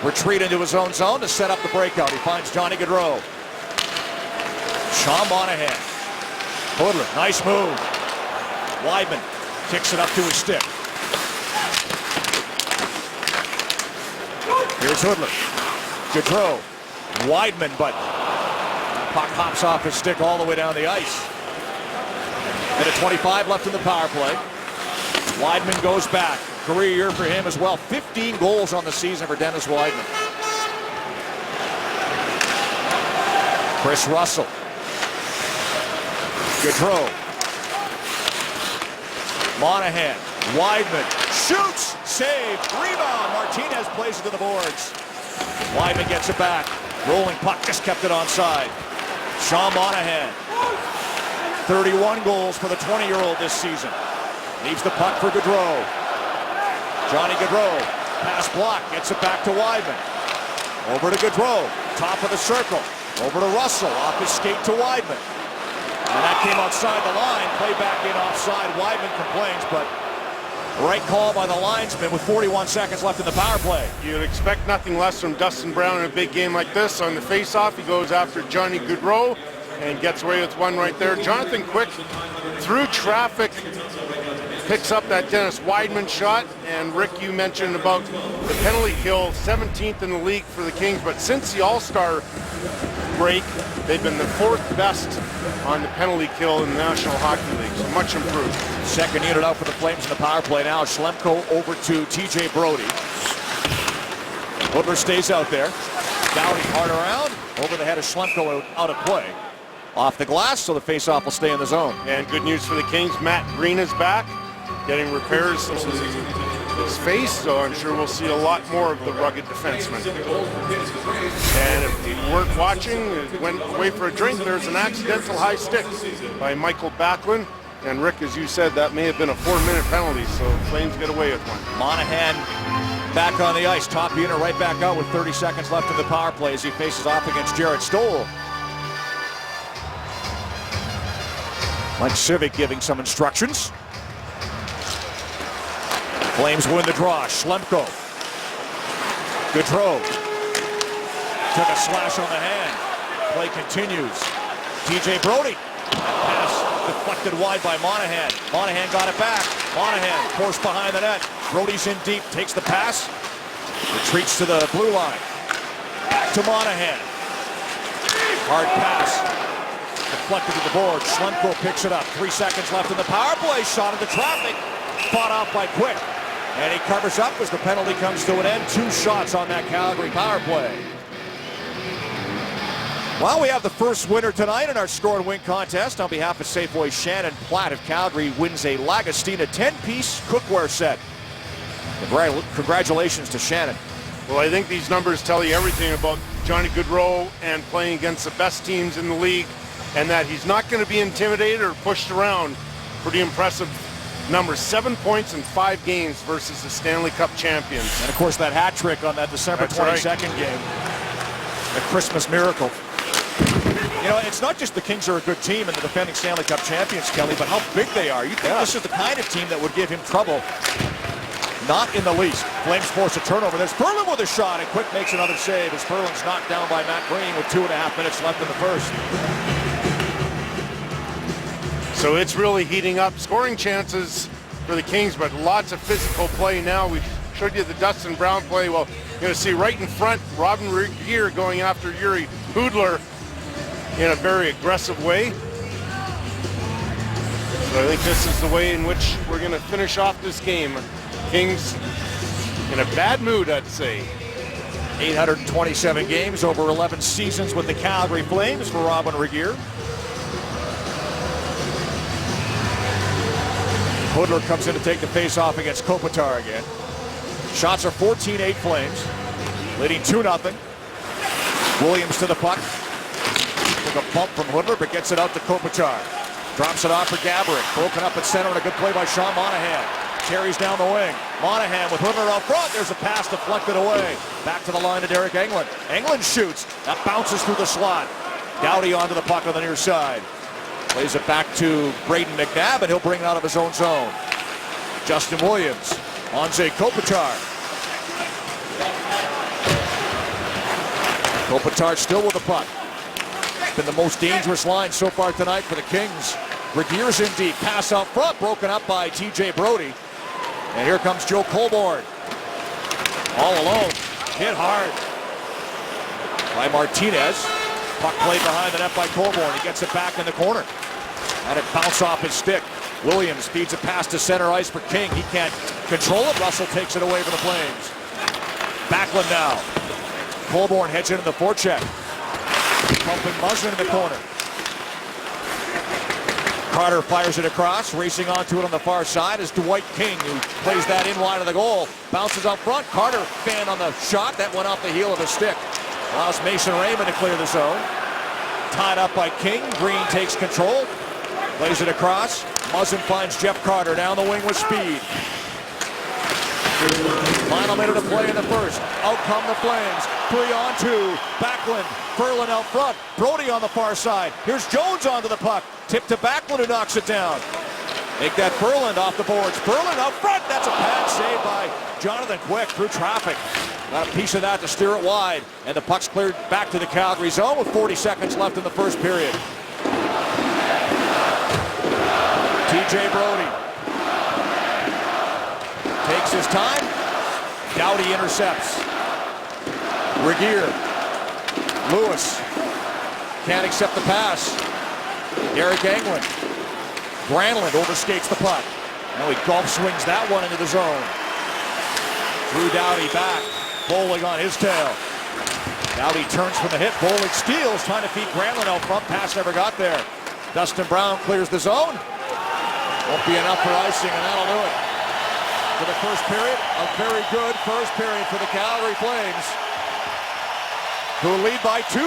retreat into his own zone to set up the breakout. He finds Johnny Gaudreau. Sean Monahan. Hoodler, nice move. Weidman kicks it up to his stick. Here's Hoodler. Gaudreau. Weidman, but puck hops off his stick all the way down the ice. Minute 25 left in the power play. Weidman goes back. Career year for him as well. 15 goals on the season for Dennis Weidman. Chris Russell. Gaudreau. Monahan. Weidman. Shoots. Save. Rebound. Martinez plays it to the boards. Weidman gets it back. Rolling puck. Just kept it onside. Sean Monahan. 31 goals for the 20-year-old this season. Leaves the puck for Gaudreau. Johnny Gaudreau. Pass block. Gets it back to Weidman. Over to Gaudreau. Top of the circle. Over to Russell. Off his skate to Weidman. And that came outside the line. Play back in offside. Weidman complains, but right call by the linesman with 41 seconds left in the power play. You'd expect nothing less from Dustin Brown in a big game like this. On the face-off, he goes after Johnny Gaudreau and gets away with one right there. Jonathan Quick, through traffic, picks up that Dennis Weidman shot. And Rick, you mentioned about the penalty kill, 17th in the league for the Kings, but since the All-Star break, they've been the 4th best on the penalty kill in the National Hockey League, so much improved. Second unit out for the Flames in the power play now. Schlemko over to TJ Brody. Hoodler stays out there. Doughty hard around. Over the head of Schlemko out of play. Off the glass, so the faceoff will stay in the zone. And good news for the Kings, Matt Green is back, getting repairs to his face, so I'm sure we'll see a lot more of the rugged defenseman. And if you weren't watching, went away for a drink, there's an accidental high stick by Michael Backlund. And Rick, as you said, that may have been a 4-minute penalty, so Flames get away with one. Monahan back on the ice. Top unit right back out with 30 seconds left in the power play as he faces off against Jared Stoll. Mike Civic giving some instructions. Flames win the draw. Schlemko. Gaudreau. Took a slash on the hand. Play continues. TJ Brody. Pass deflected wide by Monahan. Monahan got it back. Monahan forced behind the net. Brody's in deep. Takes the pass. Retreats to the blue line. Back to Monahan. Hard pass. Deflected to the board. Schlemko picks it up. 3 seconds left in the power play. Shot into traffic. Fought off by Quick. And he covers up as the penalty comes to an end. 2 shots on that Calgary power play. Well, we have the first winner tonight in our score and win contest. On behalf of Safeway, Shannon Platt of Calgary wins a Lagostina 10-piece cookware set. Congratulations to Shannon. Well, I think these numbers tell you everything about Johnny Gaudreau and playing against the best teams in the league, and that he's not going to be intimidated or pushed around. Pretty impressive numbers. 7 points in 5 games versus the Stanley Cup champions. And of course that hat trick on that December 22nd game. A Christmas miracle. You know, it's not just the Kings are a good team and the defending Stanley Cup champions, Kelly, but how big they are. You think this is the kind of team that would give him trouble? Not in the least. Flames force a turnover. There's Perlin with a shot, and Quick makes another save as Perlin's knocked down by Matt Green with 2.5 minutes left in the first. So it's really heating up. Scoring chances for the Kings, but lots of physical play now. We showed you the Dustin Brown play. Well, you're going to see right in front, Robin Regehr going after Yuri Hoodler in a very aggressive way. So I think this is the way in which we're going to finish off this game. Kings in a bad mood, I'd say. 827 games over 11 seasons with the Calgary Flames for Robin Regehr. Hoodler comes in to take the face-off against Kopitar again. Shots are 14-8 Flames, leading 2-0. Williams to the puck. Took a bump from Hoodler, but gets it out to Kopitar. Drops it off for Gaborik. Broken up at center, and a good play by Sean Monahan. Carries down the wing. Monahan with Hoodler out front. There's a pass deflected away. Back to the line to Derek Englund. Englund shoots. That bounces through the slot. Doughty onto the puck on the near side. Plays it back to Braden McNabb, and he'll bring it out of his own zone. Justin Williams. Anze Kopitar. Kopitar still with the puck. It's been the most dangerous line so far tonight for the Kings. Regeer's in deep. Pass out front. Broken up by TJ Brodie. And here comes Joe Colborne. All alone. Hit hard by Martinez. Puck played behind the net by Colborne. He gets it back in the corner. And it bounced off his stick. Williams feeds it past to center ice for King. He can't control it. Russell takes it away from the Flames. Backlund now. Colborne heads into the forecheck. Pumping Muzzin in the corner. Carter fires it across. Racing onto it on the far side is Dwight King, who plays that in wide of the goal. Bounces up front. Carter fan on the shot. That went off the heel of his stick. Allows Mason Raymond to clear the zone. Tied up by King. Green takes control. Plays it across. Muzzin finds Jeff Carter down the wing with speed. Final minute of play in the first. Out come the Flames. 3-on-2. Backlund. Ferland out front. Brodie on the far side. Here's Jones onto the puck. Tip to Backlund, who knocks it down. Make that Ferland off the boards. Ferland out front. That's a pad save by Jonathan Quick through traffic. Got a piece of that to steer it wide. And the puck's cleared back to the Calgary zone with 40 seconds left in the first period. TJ Brodie takes his time. Doughty intercepts. Regeer. Lewis can't accept the pass. Derek Englund. Granlund overskates the puck. Now he golf swings that one into the zone. Drew Doughty back. Bowling on his tail. Doughty turns from the hit. Bowling steals, trying to feed Granlund out front. Pass never got there. Dustin Brown clears the zone. Won't be enough for icing, and that'll do it. For the first period, a very good first period for the Calgary Flames, who lead by 2.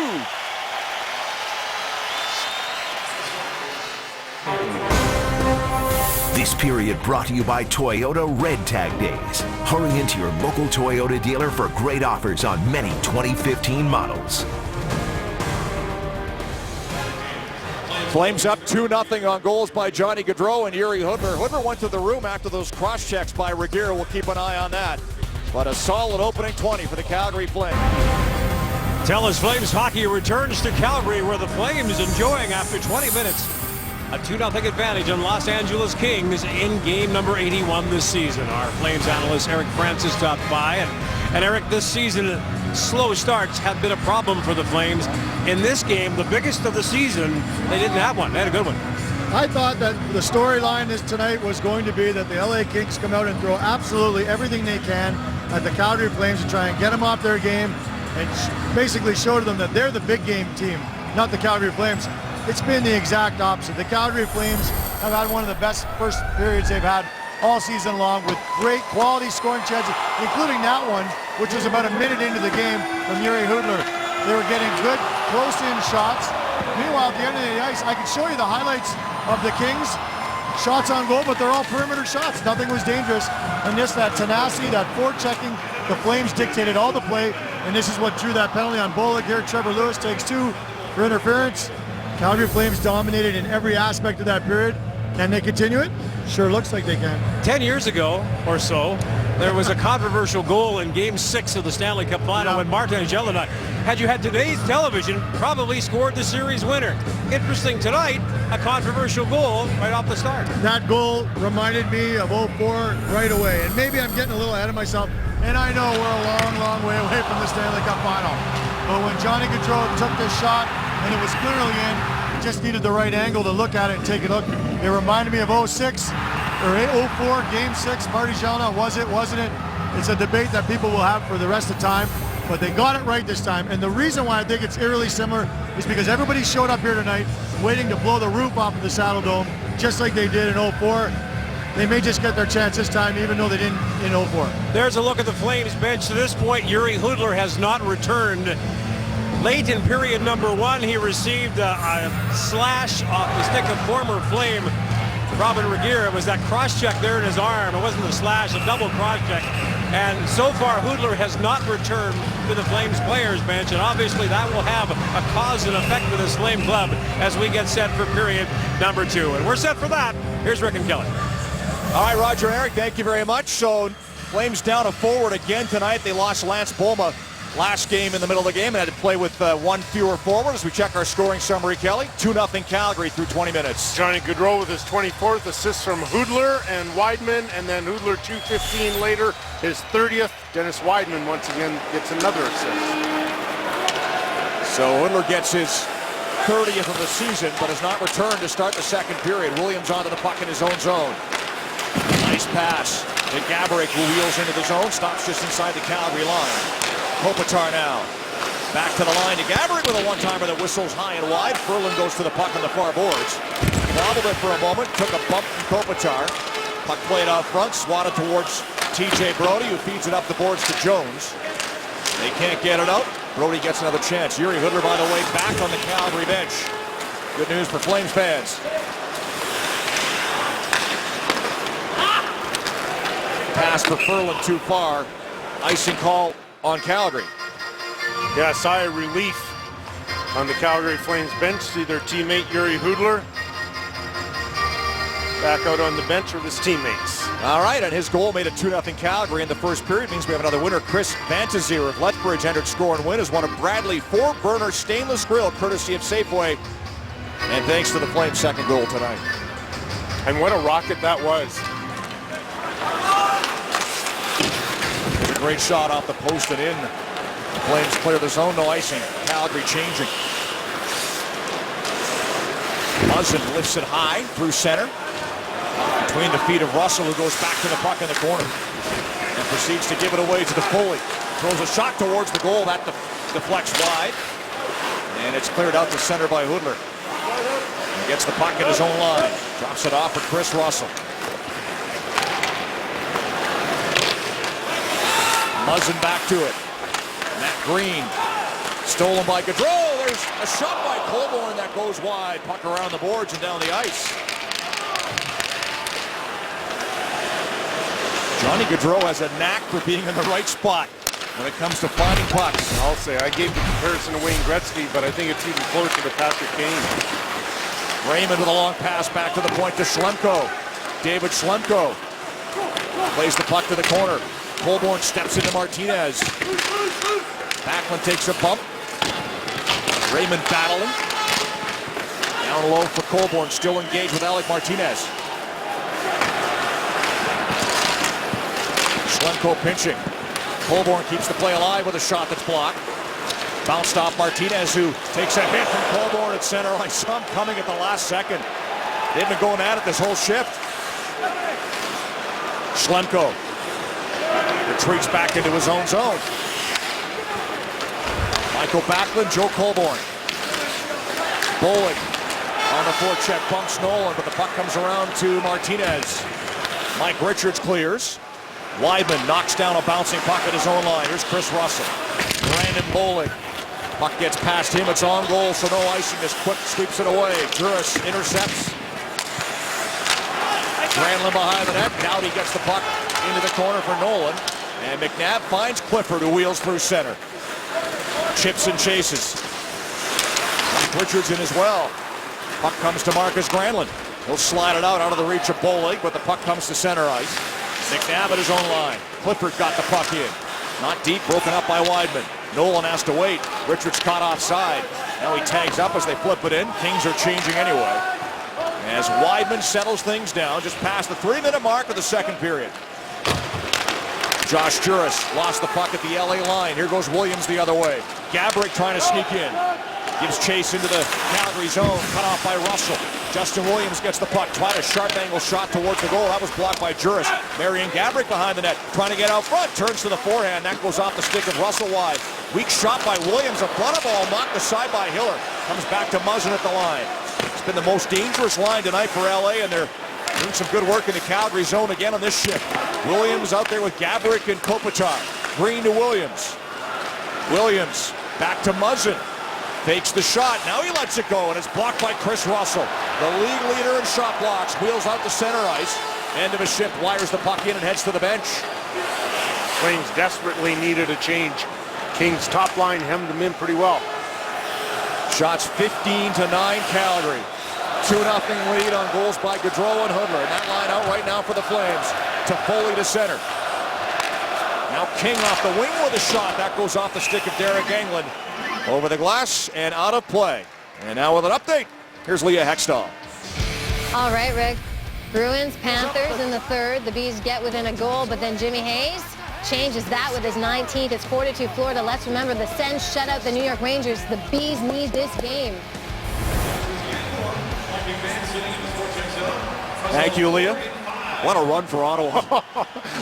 This period brought to you by Toyota Red Tag Days. Hurry into your local Toyota dealer for great offers on many 2015 models. Flames up 2-0 on goals by Johnny Gaudreau and Yuri Hudler. Hudler went to the room after those cross-checks by Regeer. We'll keep an eye on that. But a solid opening 20 for the Calgary Flames. TELUS Flames hockey returns to Calgary, where the Flames enjoying after 20 minutes a 2-0 advantage on Los Angeles Kings in game number 81 this season. Our Flames analyst Eric Francis stopped by, and Eric, this season slow starts have been a problem for the Flames. In this game, the biggest of the season, they didn't have one. They had a good one. I thought that the storyline tonight was going to be that the LA Kings come out and throw absolutely everything they can at the Calgary Flames to try and get them off their game and basically show to them that they're the big game team, not the Calgary Flames. It's been the exact opposite. The Calgary Flames have had one of the best first periods they've had all season long, with great quality scoring chances, including that one, which was about a minute into the game from Yuri Hudler. They were getting good close-in shots. Meanwhile, at the end of the ice, I can show you the highlights of the Kings. Shots on goal, but they're all perimeter shots. Nothing was dangerous. And just that tenacity, that forechecking, the Flames dictated all the play, and this is what drew that penalty on Bollig here. Trevor Lewis takes 2 for interference. Calgary Flames dominated in every aspect of that period. Can they continue it? Sure looks like they can. 10 years ago or so, there was a controversial goal in Game 6 of the Stanley Cup Final when Martin Gelinas, had you had today's television, probably scored the series winner. Interesting tonight, a controversial goal right off the start. That goal reminded me of 04 right away. And maybe I'm getting a little ahead of myself. And I know we're a long, long way away from the Stanley Cup Final. But when Johnny Gaudreau took this shot and it was clearly in, just needed the right angle to look at it and take a look. It reminded me of 06 or 04, Game 6. Marty Gelinas, was it, wasn't it? It's a debate that people will have for the rest of the time, but they got it right this time. And the reason why I think it's eerily similar is because everybody showed up here tonight waiting to blow the roof off of the Saddle Dome, just like they did in 04. They may just get their chance this time, even though they didn't in 04. There's a look at the Flames bench. To this point, Yuri Hudler has not returned. Late in period number 1, he received a slash off the stick of former Flame Robin Regeer. It was that cross-check there in his arm. It wasn't a slash, a double cross-check. And so far, Hudler has not returned to the Flames players bench, and obviously that will have a cause and effect with this Flame club as we get set for period number 2. And we're set for that. Here's Rick and Kelly. All right, Roger and Eric, thank you very much. So Flames down a forward again tonight. They lost Lance Boma last game in the middle of the game and had to play with one fewer forward. As we check our scoring summary, Kelly, 2-0 Calgary through 20 minutes. Johnny Gaudreau with his 24th assist from Hoodler and Weidman, and then Hoodler 2:15 later, his 30th. Dennis Weidman once again gets another assist. So Hoodler gets his 30th of the season, but has not returned to start the second period. Williams onto the puck in his own zone. Nice pass to Gaborik, who wheels into the zone, stops just inside the Calgary line. Kopitar now. Back to the line to Gaborik with a one-timer that whistles high and wide. Ferland goes to the puck on the far boards. Wobbled it for a moment, took a bump from Kopitar. Puck played out front, swatted towards TJ Brodie, who feeds it up the boards to Jones. They can't get it out. Brodie gets another chance. Yuri Hoodler, by the way, back on the Calgary bench. Good news for Flames fans. Pass for Ferland too far. Icing call on Calgary. Yeah, sigh of relief on the Calgary Flames bench. See their teammate Yuri Hoodler back out on the bench with his teammates. All right, and his goal made it 2-0 Calgary in the first period. Means we have another winner. Chris Vantazier of Lethbridge entered score and win as one of Bradley 4-burner stainless grill, courtesy of Safeway. And thanks to the Flames' second goal tonight. And what a rocket that was. It's a great shot off the post and in. The Flames clear the zone, no icing. Calgary changing. Muzzin lifts it high through center. Between the feet of Russell, who goes back to the puck in the corner. And proceeds to give it away to Foley. Throws a shot towards the goal. That deflects wide. And it's cleared out to center by Hoodler. He gets the puck in his own line. Drops it off for Chris Russell. Muzzin back to it. Matt Green. Stolen by Gaudreau. There's a shot by Colborne that goes wide. Puck around the boards and down the ice. Johnny Gaudreau has a knack for being in the right spot when it comes to finding pucks. I'll say, I gave the comparison to Wayne Gretzky, but I think it's even closer to Patrick Kane. Raymond with a long pass back to the point to Schlemko. David Schlemko plays the puck to the corner. Colborne steps into Martinez. Backlund takes a bump. Raymond battling. Down low for Colborne, still engaged with Alec Martinez. Schlemko pinching. Colborne keeps the play alive with a shot that's blocked. Bounced off Martinez, who takes a hit from Colborne at center line. Some coming at the last second. They've been going at it this whole shift. Schlemko retreats back into his own zone. Michael Backlund, Joe Colborne. Bowling on the forecheck, bumps Nolan, but the puck comes around to Martinez. Mike Richards clears. Weidman knocks down a bouncing puck at his own line. Here's Chris Russell. Brandon Bowling. Puck gets past him. It's on goal, so no icing. As Quick sweeps it away. Juris intercepts. Granlund behind the net. Doughty gets the puck into the corner for Nolan. And McNabb finds Clifford, who wheels through center. Chips and chases. Mike Richards in as well. Puck comes to Marcus Granlund. He'll slide it out of the reach of Bowling, but the puck comes to center ice. McNabb at his own line. Clifford got the puck in. Not deep, broken up by Weidman. Nolan has to wait. Richards caught offside. Now he tags up as they flip it in. Kings are changing anyway. As Weidman settles things down, just past the 3-minute mark of the second period. Josh Juris lost the puck at the LA line. Here goes Williams the other way. Gaborik trying to sneak in. Gives chase into the Calgary zone. Cut off by Russell. Justin Williams gets the puck. Tried a sharp angle shot towards the goal. That was blocked by Juris. Marion Gaborik behind the net. Trying to get out front. Turns to the forehand. That goes off the stick of Russell wide. Weak shot by Williams. A flutter ball knocked aside by Hiller. Comes back to Muzzin at the line. It's been the most dangerous line tonight for LA, and they're doing some good work in the Calgary zone again on this shift. Williams out there with Gaborik and Kopitar. Green to Williams. Williams back to Muzzin. Fakes the shot. Now he lets it go, and it's blocked by Chris Russell. The league leader in shot blocks. Wheels out to center ice. End of a shift. Wires the puck in and heads to the bench. Flames desperately needed a change. Kings' top line hemmed them in pretty well. Shots 15-9 Calgary. 2-0 lead on goals by Gaudreau and Hudler. And that line out right now for the Flames. Toffoli to center. Now King off the wing with a shot. That goes off the stick of Derek Engelland. Over the glass and out of play. And now with an update, here's Leah Hextall. All right, Rick. Bruins, Panthers in the third. The Bees get within a goal, but then Jimmy Hayes changes that with his 19th. It's 4-2 Florida. Let's remember the Sens shut out the New York Rangers. The Bees need this game. Thank you, Leah. What a run for Ottawa.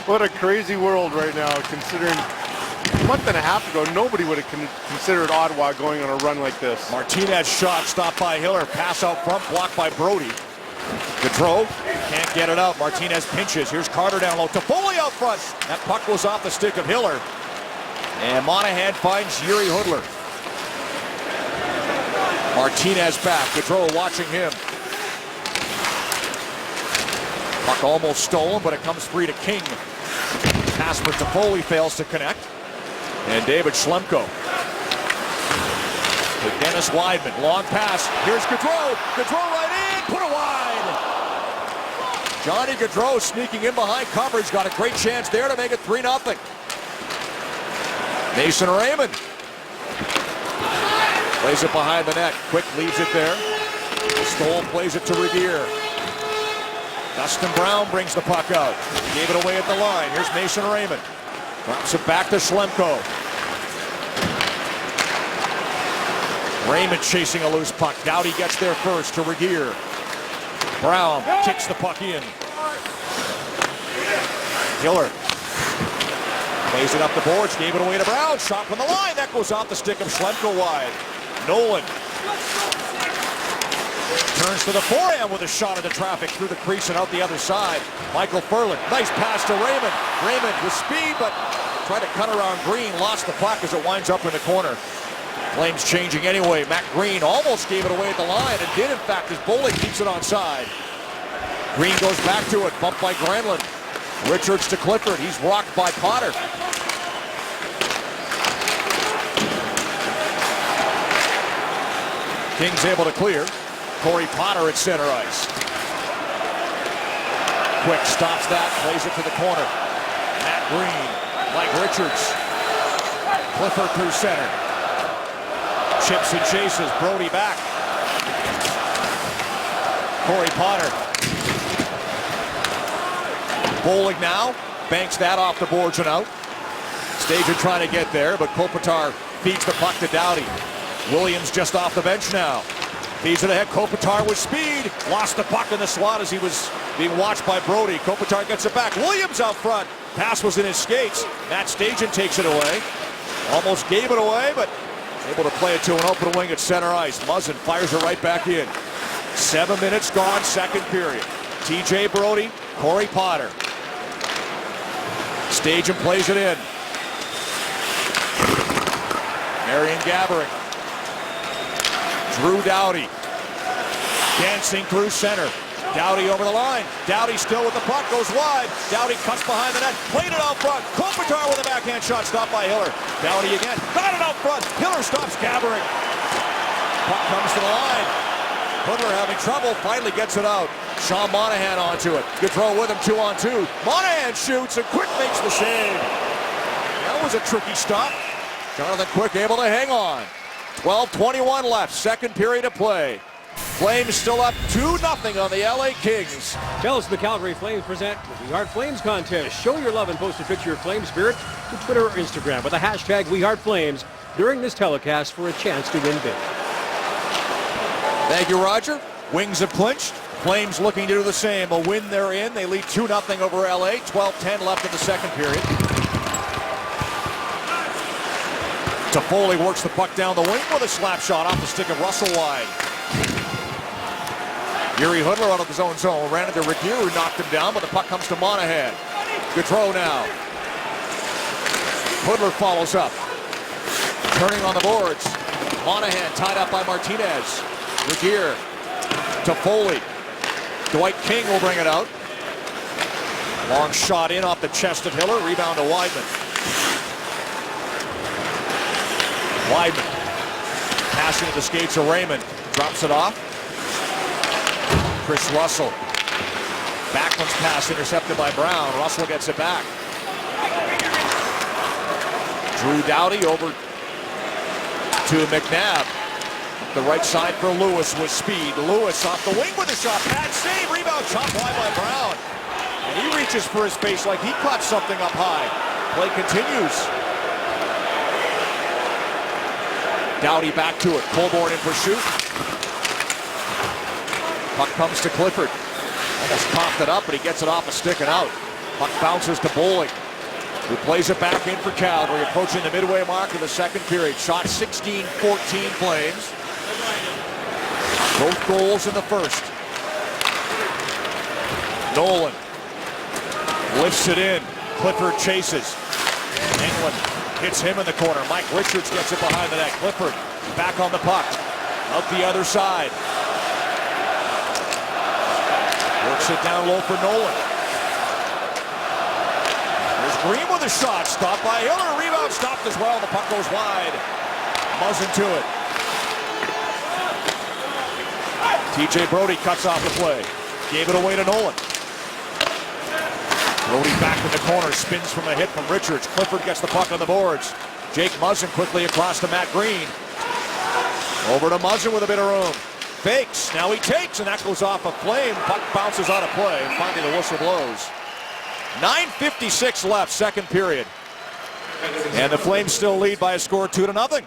What a crazy world right now, considering a month and a half ago, nobody would have considered Ottawa going on a run like this. Martinez shot stopped by Hiller. Pass out front, blocked by Brody. Gaudreau can't get it out. Martinez pinches. Here's Carter down low. Toffoli out front. That puck goes off the stick of Hiller. And Monahan finds Yuri Hudler. Martinez back. Gaudreau watching him. Puck almost stolen, but it comes free to King. Pass for Toffoli fails to connect. And David Schlemko. To Dennis Weidman. Long pass. Here's Gaudreau. Gaudreau right in. Put it wide. Johnny Gaudreau sneaking in behind coverage. Got a great chance there to make it 3-0. Mason Raymond. Plays it behind the net. Quick leaves it there. Stoll plays it to Regier. Dustin Brown brings the puck out. Gave it away at the line. Here's Mason Raymond. Drops it back to Schlemko. Raymond chasing a loose puck. Doughty gets there first to Regier. Brown kicks the puck in. Hiller plays it up the boards. Gave it away to Brown. Shot from the line. That goes off the stick of Schlemko wide. Nolan turns to the forehand with a shot at the traffic through the crease and out the other side. Michael Ferland. Nice pass to Raymond. Raymond with speed, but tried to cut around Green. Lost the puck as it winds up in the corner. Flames changing anyway. Matt Green almost gave it away at the line and did, in fact, as Bollig keeps it onside. Green goes back to it. Bumped by Granlund. Richards to Clifford. He's rocked by Potter. King's able to clear. Corey Potter at center ice. Quick stops that, plays it to the corner. Matt Green, Mike Richards. Clifford through center. Chips and chases, Brody back. Corey Potter. Bollig now, banks that off the boards and out. Stajan trying to get there, but Kopitar feeds the puck to Doughty. Williams just off the bench now. Feeds it ahead. Kopitar with speed. Lost the puck in the slot as he was being watched by Brody. Kopitar gets it back. Williams out front. Pass was in his skates. Matt Stajan takes it away. Almost gave it away, but able to play it to an open wing at center ice. Muzzin fires it right back in. 7 minutes gone, second period. TJ Brody, Corey Potter. Stajan plays it in. Marion Gaborik. Drew Doughty. Dancing through center. Doughty over the line. Doughty still with the puck, goes wide. Doughty cuts behind the net, played it out front. Kopitar with a backhand shot, stopped by Hiller. Doughty again, got it out front. Hiller stops Gaborik. Puck comes to the line. Hudler having trouble, finally gets it out. Sean Monahan onto it. Gaudreau with him, 2-on-2. Monahan shoots and Quick makes the save. That was a tricky stop. Jonathan Quick able to hang on. 12:21 left, second period of play. Flames still up 2-0 on the LA Kings. Tell us the Calgary Flames present the We Heart Flames contest. Show your love and post a picture of Flame Spirit to Twitter or Instagram with the hashtag We Heart Flames during this telecast for a chance to win big. Thank you, Roger. Wings have clinched. Flames looking to do the same. A win they're in. They lead 2-0 over LA. 12:10 left in the second period. Toffoli works the puck down the wing with a slap shot off the stick of Russell wide. Yuri Hudler out of his own zone. Ran into Regier, who knocked him down, but the puck comes to Monahan. Gaudreau now. Hudler follows up. Turning on the boards. Monahan tied up by Martinez. Regier. Toffoli. Dwight King will bring it out. Long shot in off the chest of Hiller. Rebound to Weidman. Weidman. Passing to the skates of Raymond. Drops it off. Chris Russell. Backlund's pass intercepted by Brown. Russell gets it back. Drew Doughty over to McNabb. The right side for Lewis with speed. Lewis off the wing with a shot. Bad save. Rebound chopped wide by Brown. And he reaches for his face like he caught something up high. Play continues. Doughty back to it. Colborne in pursuit. Puck comes to Clifford. Almost coughed it up, but he gets it off a stick and out. Puck bounces to Bowling, who plays it back in for Calgary, approaching the midway mark of the second period. Shot 16-14 Flames. Both goals in the first. Nolan lifts it in. Clifford chases. England hits him in the corner. Mike Richards gets it behind the net. Clifford back on the puck. Out the other side. Works it down low for Nolan. There's Green with a shot. Stopped by Hiller. Rebound stopped as well. The puck goes wide. Muzzin to it. TJ Brodie cuts off the play. Gave it away to Nolan. Brodie back in the corner. Spins from a hit from Richards. Clifford gets the puck on the boards. Jake Muzzin quickly across to Matt Green. Over to Muzzin with a bit of room. Fakes. Now he takes, and that goes off a flame. Puck bounces out of play, and finally the whistle blows. 9:56 left, second period. And the Flames still lead by a score 2-0.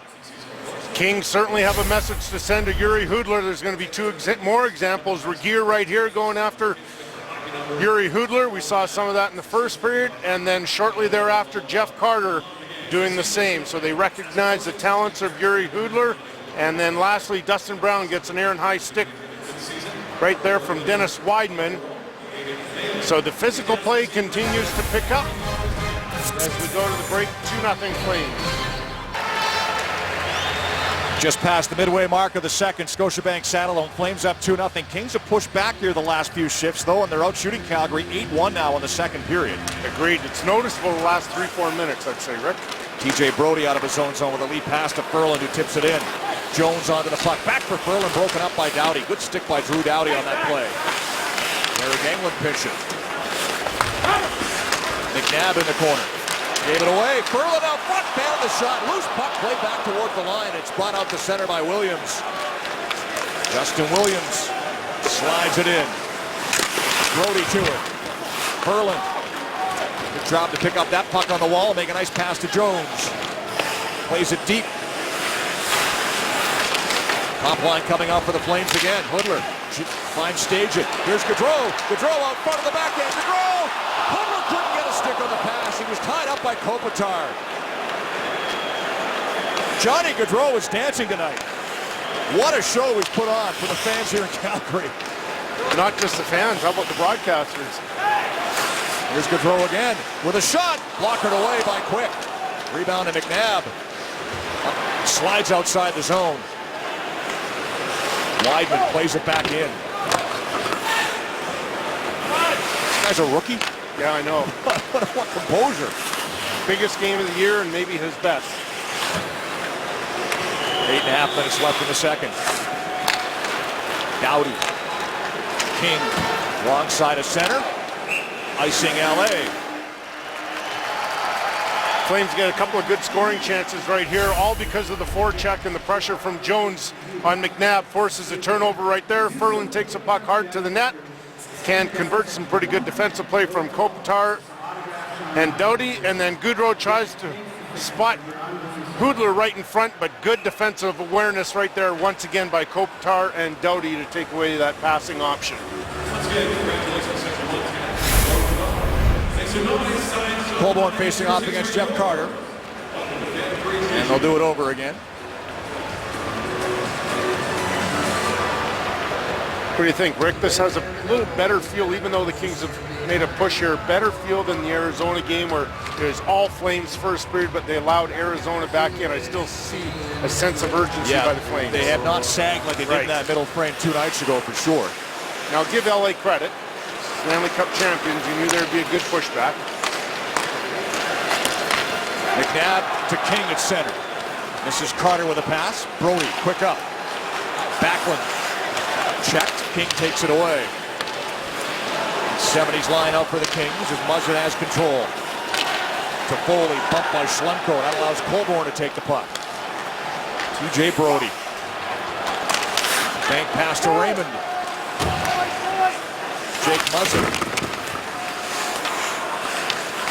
Kings certainly have a message to send to Yuri Hudler. There's going to be two more examples. Regier right here going after Yuri Hudler. We saw some of that in the first period, and then shortly thereafter, Jeff Carter doing the same. So they recognize the talents of Yuri Hudler. And then lastly, Dustin Brown gets an Aaron High stick right there from Dennis Weidman. So the physical play continues to pick up as we go to the break. 2-0 Flames. Just past the midway mark of the second, Scotiabank Saddledome. Flames up 2-0. Kings have pushed back here the last few shifts, though, and they're out shooting Calgary 8-1 now in the second period. Agreed. It's noticeable the last 3-4 minutes, I'd say, Rick. TJ Brodie out of his own zone with a lead pass to Ferland, who tips it in. Jones onto the puck. Back for Ferland, broken up by Doughty. Good stick by Drew Doughty on that play. Eric Englund pitching. McNabb in the corner. Gave it away. Ferland out front. Found the shot. Loose puck. Played back toward the line. It's brought out to center by Williams. Justin Williams slides it in. Brodie to it. Ferland. Good job to pick up that puck on the wall. Make a nice pass to Jones. Plays it deep. Top line coming out for the Flames again. Hudler finds stage it. Here's Gaudreau. Gaudreau out front of the backhand. Gaudreau! Hudler couldn't get a stick on the pass. He was tied up by Kopitar. Johnny Gaudreau is dancing tonight. What a show he's put on for the fans here in Calgary. Not just the fans. How about the broadcasters? Here's Gaudreau again with a shot. Blockered away by Quick. Rebound to McNabb. Slides outside the zone. Weidman plays it back in. This guy's a rookie? Yeah, I know. What composure. Biggest game of the year and maybe his best. 8.5 minutes left in the second. Doughty. King. Wrong side of center. Icing LA. Flames get a couple of good scoring chances right here, all because of the forecheck and the pressure from Jones on McNabb. Forces a turnover right there. Ferland takes a puck hard to the net. Can convert some pretty good defensive play from Kopitar and Doughty. And then Gaudreau tries to spot Hudler right in front, but good defensive awareness right there once again by Kopitar and Doughty to take away that passing option. Colborne facing off against Jeff Carter. And they'll do it over again. What do you think, Rick? This has a little better feel, even though the Kings have made a push here, better feel than the Arizona game where it was all Flames first period, but they allowed Arizona back in. I still see a sense of urgency by the Flames. They have not sagged like they did in that middle frame 2 nights ago for sure. Now give LA credit. Stanley Cup champions, you knew there'd be a good pushback. McNabb to King at center. This is Carter with a pass. Brodie, quick up. Backlund checked. King takes it away. 70s line out for the Kings as Muzzin has control. Toffoli bumped by Schlemko. That allows Colborne to take the puck. TJ Brody. Bank pass to Raymond. Jake Muzzin.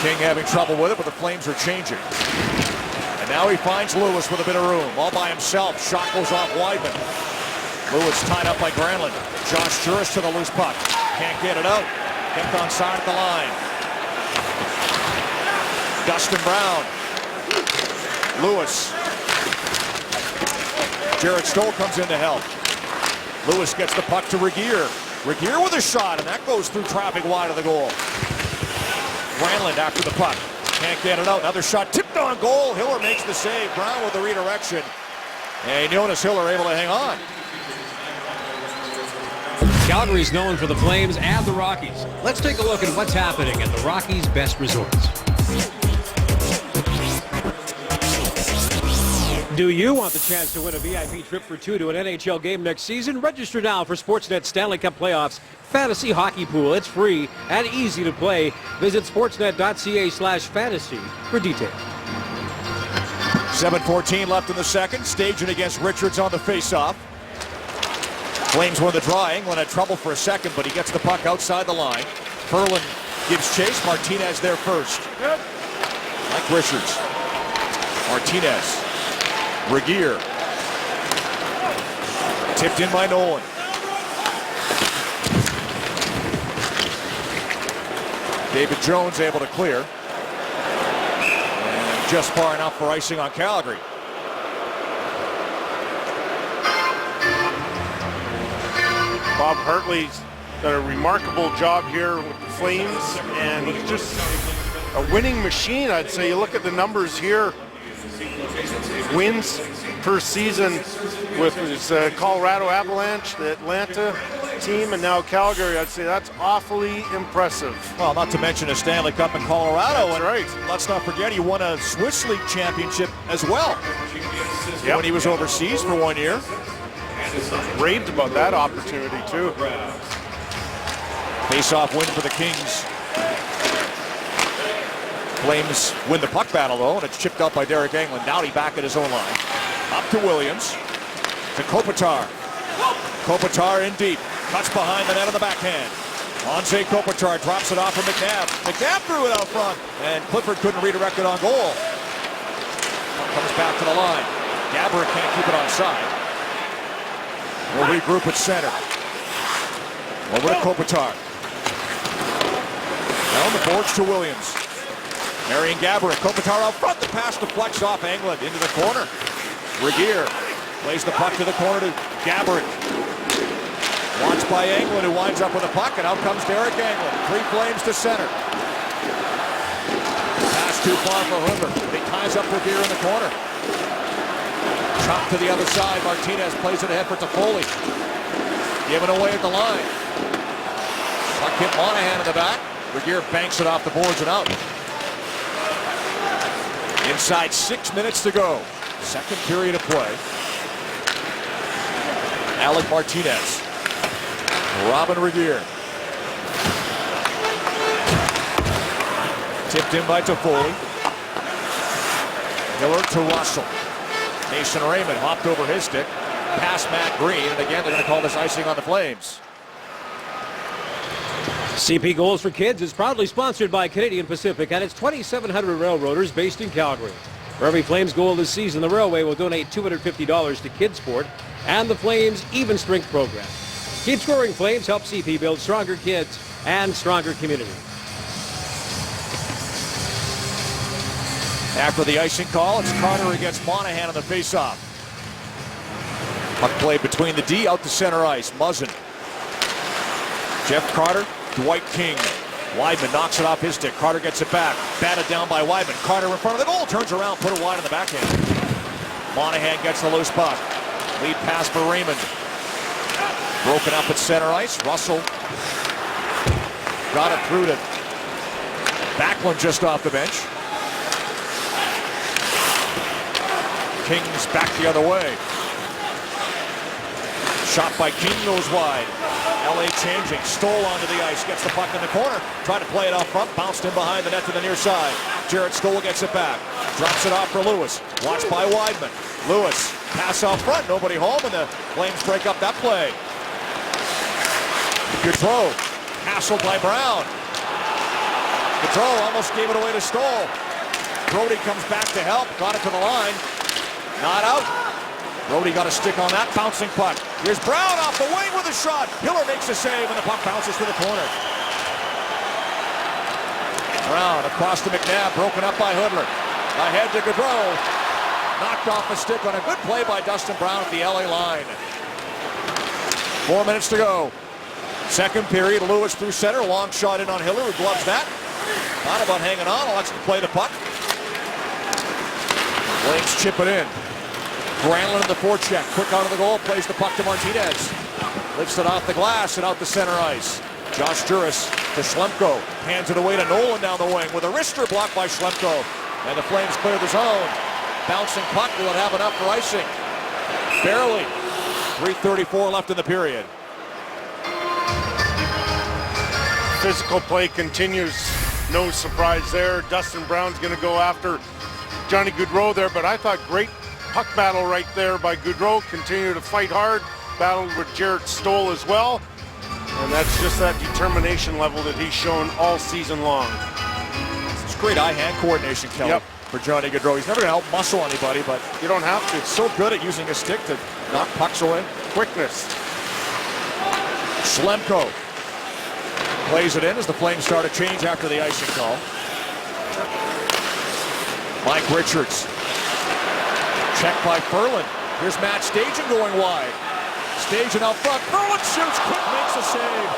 King having trouble with it, but the Flames are changing. And now he finds Lewis with a bit of room. All by himself. Shot goes off Weidman. Lewis tied up by Granlund. Josh Juris to the loose puck. Can't get it out. Kept on side at the line. Dustin Brown. Lewis. Jared Stoll comes in to help. Lewis gets the puck to Regier. Regier with a shot, and that goes through traffic wide of the goal. Granlund after the puck. Can't get it out. Another shot tipped on goal. Hiller makes the save. Brown with the redirection. And Jonas Hiller able to hang on. Calgary's known for the Flames and the Rockies. Let's take a look at what's happening at the Rockies' best resorts. Do you want the chance to win a VIP trip for two to an NHL game next season? Register now for Sportsnet Stanley Cup Playoffs Fantasy Hockey Pool. It's free and easy to play. Visit sportsnet.ca/fantasy for details. 7:14 left in the second. Staging against Richards on the faceoff. Flames won the draw. England had trouble for a second, but he gets the puck outside the line. Ferland gives chase. Martinez there first. Mike Richards. Martinez. Regier. Tipped in by Nolan. David Jones able to clear. And just far enough for icing on Calgary. Bob Hartley's done a remarkable job here with the Flames, and he's just a winning machine, I'd say. You look at the numbers here. Wins per season with his Colorado Avalanche, the Atlanta team, and now Calgary. I'd say that's awfully impressive. Well, not to mention a Stanley Cup in Colorado. That's right. Let's not forget he won a Swiss League championship as well. Yep. When he was overseas for 1 year. Raved about that opportunity too. Face-off win for the Kings. Flames win the puck battle though, and it's chipped out by Derek Engelland. Doughty back at his own line. Up to Williams. To Kopitar. Kopitar in deep. Cuts behind the net on the backhand. Anze Kopitar drops it off for McNabb. McNabb threw it out front, and Clifford couldn't redirect it on goal. Comes back to the line. Gaborik can't keep it onside. We'll regroup at center. Over to Kopitar. Down the boards to Williams. Marian Gaborik. Kopitar out front. The pass deflects off Engelland into the corner. Regier plays the puck to the corner to Gaborik. Watched by Engelland, who winds up with a puck, and out comes Derek Engelland. 3 Flames to center. Pass too far for Hoover. He ties up Regier in the corner. Chop to the other side. Martinez plays it ahead for Toffoli. Given away at the line. Puck hit Monahan in the back. Regier banks it off the boards and out. Inside 6 minutes to go. Second period of play. Alec Martinez. Robin Regier. Tipped in by Toffoli. Hiller to Russell. Mason Raymond hopped over his stick. Past Matt Green. And again, they're going to call this icing on the Flames. CP Goals for Kids is proudly sponsored by Canadian Pacific and its 2,700 railroaders based in Calgary. For every Flames goal this season, the Railway will donate $250 to Kids Sport and the Flames Even Strength program. Keep Scoring Flames help CP build stronger kids and stronger communities. After the icing call, it's Carter against Monahan on the faceoff. Puck played between the D, out to center ice. Muzzin. Jeff Carter, Dwight King. Weidman knocks it off his stick. Carter gets it back. Batted down by Weidman. Carter in front of the goal. Turns around, put it wide on the backhand. Monahan gets the loose puck. Lead pass for Raymond. Broken up at center ice. Russell got it through to Backlund just off the bench. Kings back the other way. Shot by King goes wide. LA changing. Stoll onto the ice. Gets the puck in the corner. Trying to play it out front. Bounced in behind the net to the near side. Jared Stoll gets it back. Drops it off for Lewis. Watched by Weidman. Lewis. Pass out front. Nobody home, and the Flames break up that play. Gaudreau. Hassled by Brown. Gaudreau almost gave it away to Stoll. Brody comes back to help. Got it to the line. Not out. Brody got a stick on that bouncing puck. Here's Brown off the wing with a shot. Hiller makes a save and the puck bounces to the corner. Brown across to McNabb, broken up by Hoodler. Ahead to Gaudreau. Knocked off a stick on a good play by Dustin Brown at the LA line. 4 minutes to go. Second period, Lewis through center. Long shot in on Hiller, who gloves that. Not about hanging on, wants to play the puck. Flames chip it in. Granlund in the forecheck, quick out of the goal, plays the puck to Martinez. Lifts it off the glass and out the center ice. Josh Juris to Schlemko, hands it away to Nolan down the wing with a wrister blocked by Schlemko. And the Flames clear the zone. Bouncing puck, will it have enough for icing? Barely. 3:34 left in the period. Physical play continues. No surprise there. Dustin Brown's going to go after Johnny Gaudreau there, but I thought great puck battle right there by Gaudreau. Continue to fight hard. Battled with Jared Stoll as well. And that's just that determination level that he's shown all season long. It's great eye-hand coordination, Kelly, for Johnny Gaudreau. He's never going to help muscle anybody, but you don't have to. It's so good at using his stick to knock pucks away. Quickness. Schlemko plays it in as the Flames start a change after the icing call. Mike Richards. Check by Ferland. Here's Matt Stajan going wide. Stajan out front. Ferland shoots. Quick makes a save.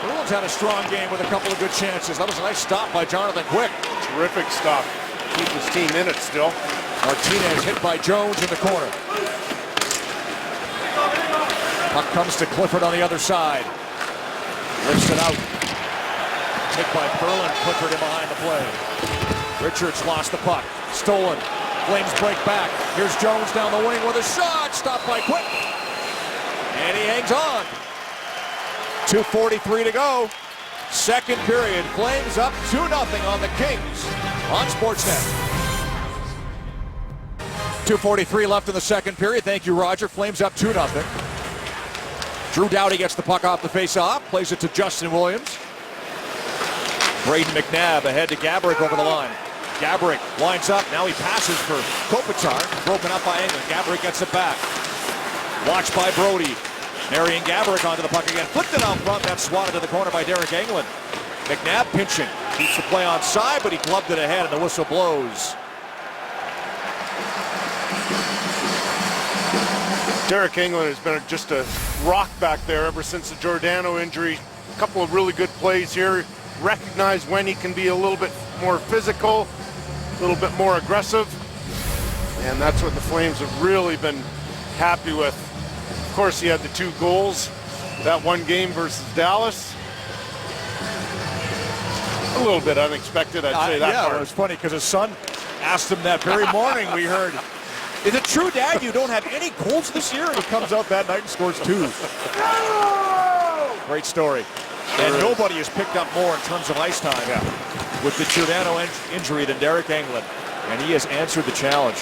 Ferland's had a strong game with a couple of good chances. That was a nice stop by Jonathan Quick. Terrific stop. Keep his team in it still. Martinez hit by Jones in the corner. Puck comes to Clifford on the other side. Lifts it out. Hit by Ferland. Clifford in behind the play. Richards lost the puck. Stolen. Flames break back. Here's Jones down the wing with a shot. Stopped by Quick. And he hangs on. 2:43 to go. Second period. Flames up 2-0 on the Kings on Sportsnet. 2:43 left in the second period. Thank you, Roger. Flames up 2-0. Drew Doughty gets the puck off the face-off. Plays it to Justin Williams. Braden McNabb ahead to Gaborik over the line. Gaborik lines up. Now he passes for Kopitar. Broken up by Englund. Gaborik gets it back. Watched by Brody. Marian Gaborik onto the puck again. Flipped it out front. That's swatted to the corner by Derek Englund. McNabb pinching. Keeps the play on side, but he gloved it ahead, and the whistle blows. Derek Englund has been just a rock back there ever since the Giordano injury. A couple of really good plays here. Recognize when he can be a little bit more physical, a little bit more aggressive. And that's what the Flames have really been happy with. Of course, he had the 2 goals that one game versus Dallas. A little bit unexpected, I'd say that part. It was funny because his son asked him that very morning. We heard, is it true, Dad, you don't have any goals this year? And he comes out that night and scores 2. Great story. And nobody has picked up more in terms of ice time with the Giordano injury than Derek Englund. And he has answered the challenge.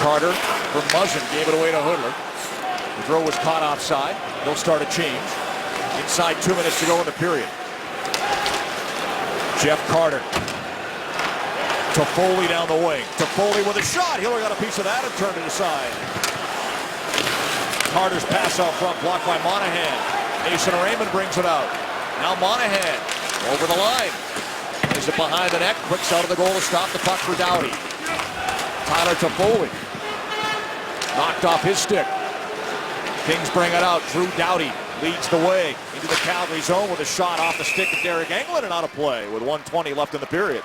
Carter from Muzzin gave it away to Hoodler. The throw was caught offside. They'll start a change. Inside 2 minutes to go in the period. Jeff Carter. Toffoli down the wing. Toffoli with a shot. Hiller got a piece of that and turned it aside. Carter's pass out front blocked by Monahan. Mason Raymond brings it out. Now Monahan over the line. Is it behind the net? Quicks out of the goal to stop the puck for Doughty. Tyler Toffoli. Knocked off his stick. Kings bring it out. Drew Doughty leads the way into the Calgary zone with a shot off the stick of Derek Englund and out of play with 1:20 left in the period.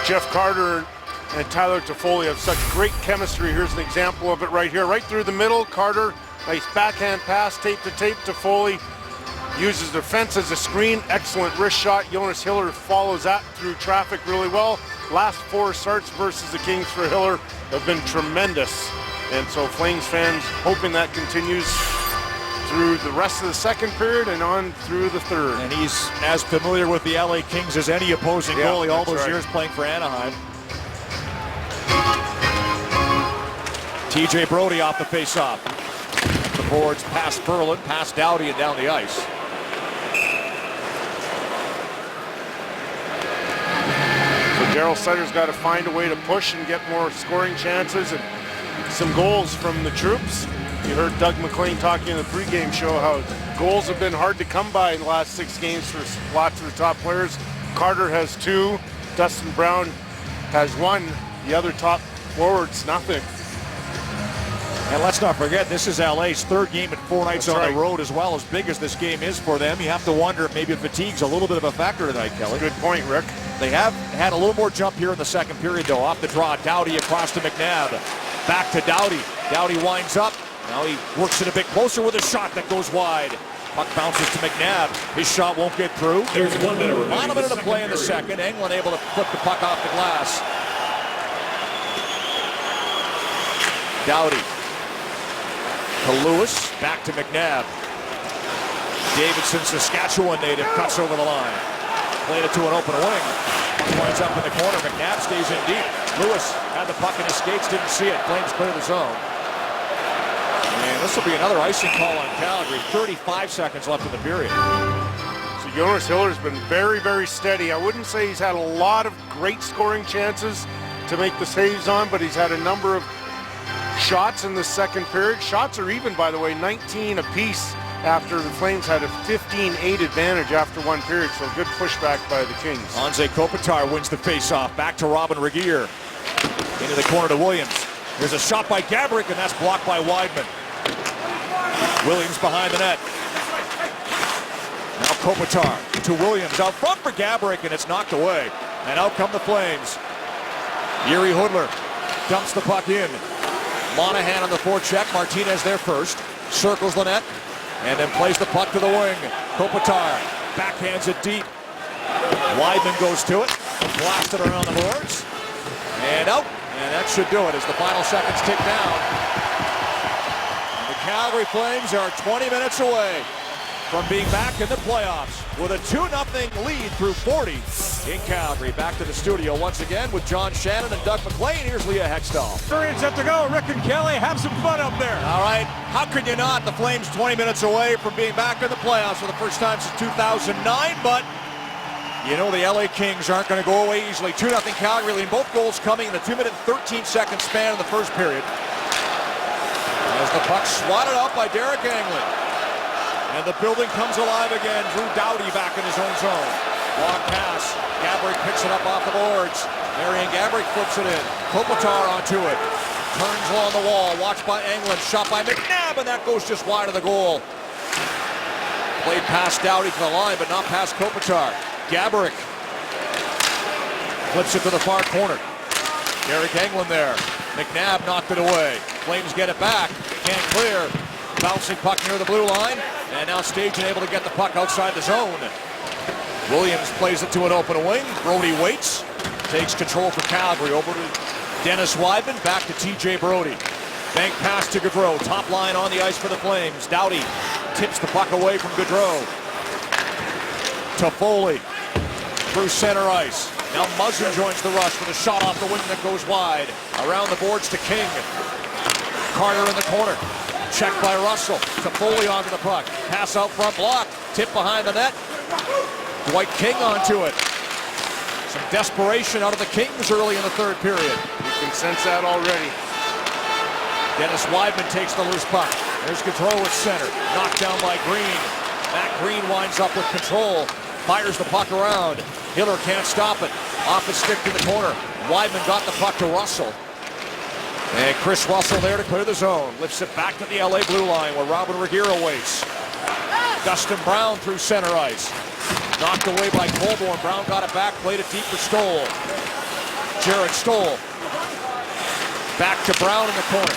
Jeff Carter and Tyler Toffoli have such great chemistry. Here's an example of it right here. Right through the middle, Carter, nice backhand pass, tape to tape. Toffoli uses the fence as a screen. Excellent wrist shot. Jonas Hiller follows that through traffic really well. Last 4 starts versus the Kings for Hiller have been tremendous. And so Flames fans hoping that continues through the rest of the second period and on through the third. And he's as familiar with the LA Kings as any opposing goalie all those years playing for Anaheim. TJ Brodie off the face-off. The boards past Ferland, past Doughty, and down the ice. So Daryl Sutter's got to find a way to push and get more scoring chances and some goals from the troops. You heard Doug McLean talking in the pregame show how goals have been hard to come by in the last 6 games for lots of the top players. Carter has 2, Dustin Brown has 1, the other top forwards nothing. And let's not forget, this is LA's 3rd game at 4 nights on the road. As well as big as this game is for them, you have to wonder if maybe fatigue's a little bit of a factor tonight, Kelly. Good point, Rick. They have had a little more jump here in the second period, though. Off the draw, Doughty across to McNabb. Back to Doughty. Doughty winds up. Now he works it a bit closer with a shot that goes wide. Puck bounces to McNabb. His shot won't get through. There's 1 minute remaining. About a minute of play in the second. Englund able to flip the puck off the glass. Doughty to Lewis. Back to McNabb. Davidson, Saskatchewan native, cuts over the line. Played it to an open wing. Puck winds up in the corner. McNabb stays in deep. Lewis had the puck in his skates, didn't see it. Flames clear the zone. And this will be another icing call on Calgary. 35 seconds left in the period. So Jonas Hiller's been very, very steady. I wouldn't say he's had a lot of great scoring chances to make the saves on, but he's had a number of shots in the second period. Shots are even, by the way, 19 apiece after the Flames had a 15-8 advantage after 1 period. So good pushback by the Kings. Anze Kopitar wins the face-off. Back to Robin Regeer. Into the corner to Williams. There's a shot by Gaborik, and that's blocked by Weidman. Williams behind the net. Now Kopitar to Williams. Out front for Gaborik, and it's knocked away. And out come the Flames. Yuri Hudler dumps the puck in. Monahan on the forecheck. Martinez there first. Circles the net. And then plays the puck to the wing. Kopitar backhands it deep. Weidman goes to it. Blasted around the boards. And out. And that should do it as the final seconds tick down. And the Calgary Flames are 20 minutes away from being back in the playoffs with a 2-0 lead through 40 in Calgary. Back to the studio once again with John Shannon and Doug McLean. Here's Leah Hextall. It's set to go. Rick and Kelly, have some fun up there. All right. How could you not? The Flames 20 minutes away from being back in the playoffs for the first time since 2009, but you know the LA Kings aren't going to go away easily. 2-0 Calgary lead. Both goals coming in the 2-minute and 13-second span in the first period. As the puck swatted out by Derek Englund. And the building comes alive again. Drew Doughty back in his own zone. Long pass. Gaborik picks it up off the boards. Marian Gaborik flips it in. Kopitar onto it. Turns along the wall. Watched by Englund. Shot by McNabb, and that goes just wide of the goal. Played past Doughty to the line, but not past Kopitar. Gaborik flips it to the far corner. Derek Englund there. McNabb knocked it away. Flames get it back. Can't clear. Bouncing puck near the blue line. And now Stajan able to get the puck outside the zone. Williams plays it to an open wing. Brodie waits. Takes control for Calgary. Over to Dennis Weidman. Back to TJ Brodie. Bank pass to Gaudreau. Top line on the ice for the Flames. Doughty tips the puck away from Gaudreau. To Foley. Through center ice. Now Muzzin joins the rush with a shot off the wing that goes wide. Around the boards to King. Carter in the corner. Checked by Russell. To Foley onto the puck. Pass out front block. Tip behind the net. Dwight King onto it. Some desperation out of the Kings early in the third period. You can sense that already. Dennis Weidman takes the loose puck. There's Gaudreau at center. Knocked down by Green. Matt Green winds up with control. Fires the puck around. Hiller can't stop it. Off his stick to the corner. Weidman got the puck to Russell. And Chris Russell there to clear the zone. Lifts it back to the LA blue line where Robin Regeer waits. Dustin Brown through center ice. Knocked away by Colborne. Brown got it back. Played it deep for Stoll. Jared Stoll. Back to Brown in the corner.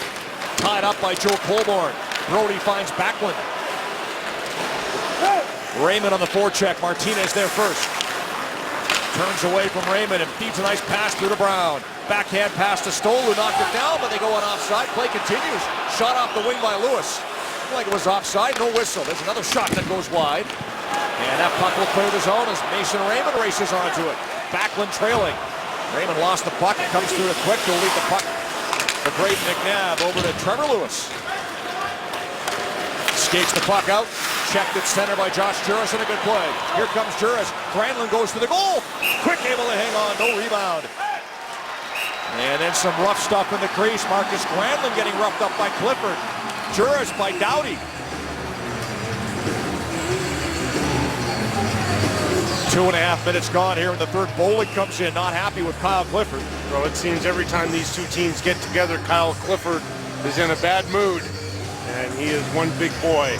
Tied up by Joe Colborne. Brodie finds Backlund. Raymond on the forecheck. Martinez there first. Turns away from Raymond and feeds a nice pass through to Brown. backhand pass to Stoll, who knocked it down, but they go on offside. Play continues. Shot off the wing by Lewis. Like it was offside, no whistle. There's another shot that goes wide. And that puck will clear the zone as Mason Raymond races onto it. Backlund trailing. Raymond lost the puck. It comes through to Quick to lead the puck for Braden McNabb over to Trevor Lewis. Skates the puck out. Checked at center by Josh Juris and a good play. Here comes Juris. Granlund goes to the goal. Quick able to hang on. No rebound. And then some rough stuff in the crease. Marcus Granlund getting roughed up by Clifford. Juris by Doughty. 2.5 minutes gone here in the third. Bollig comes in, not happy with Kyle Clifford. Well, it seems every time these two teams get together, Kyle Clifford is in a bad mood, and he is one big boy.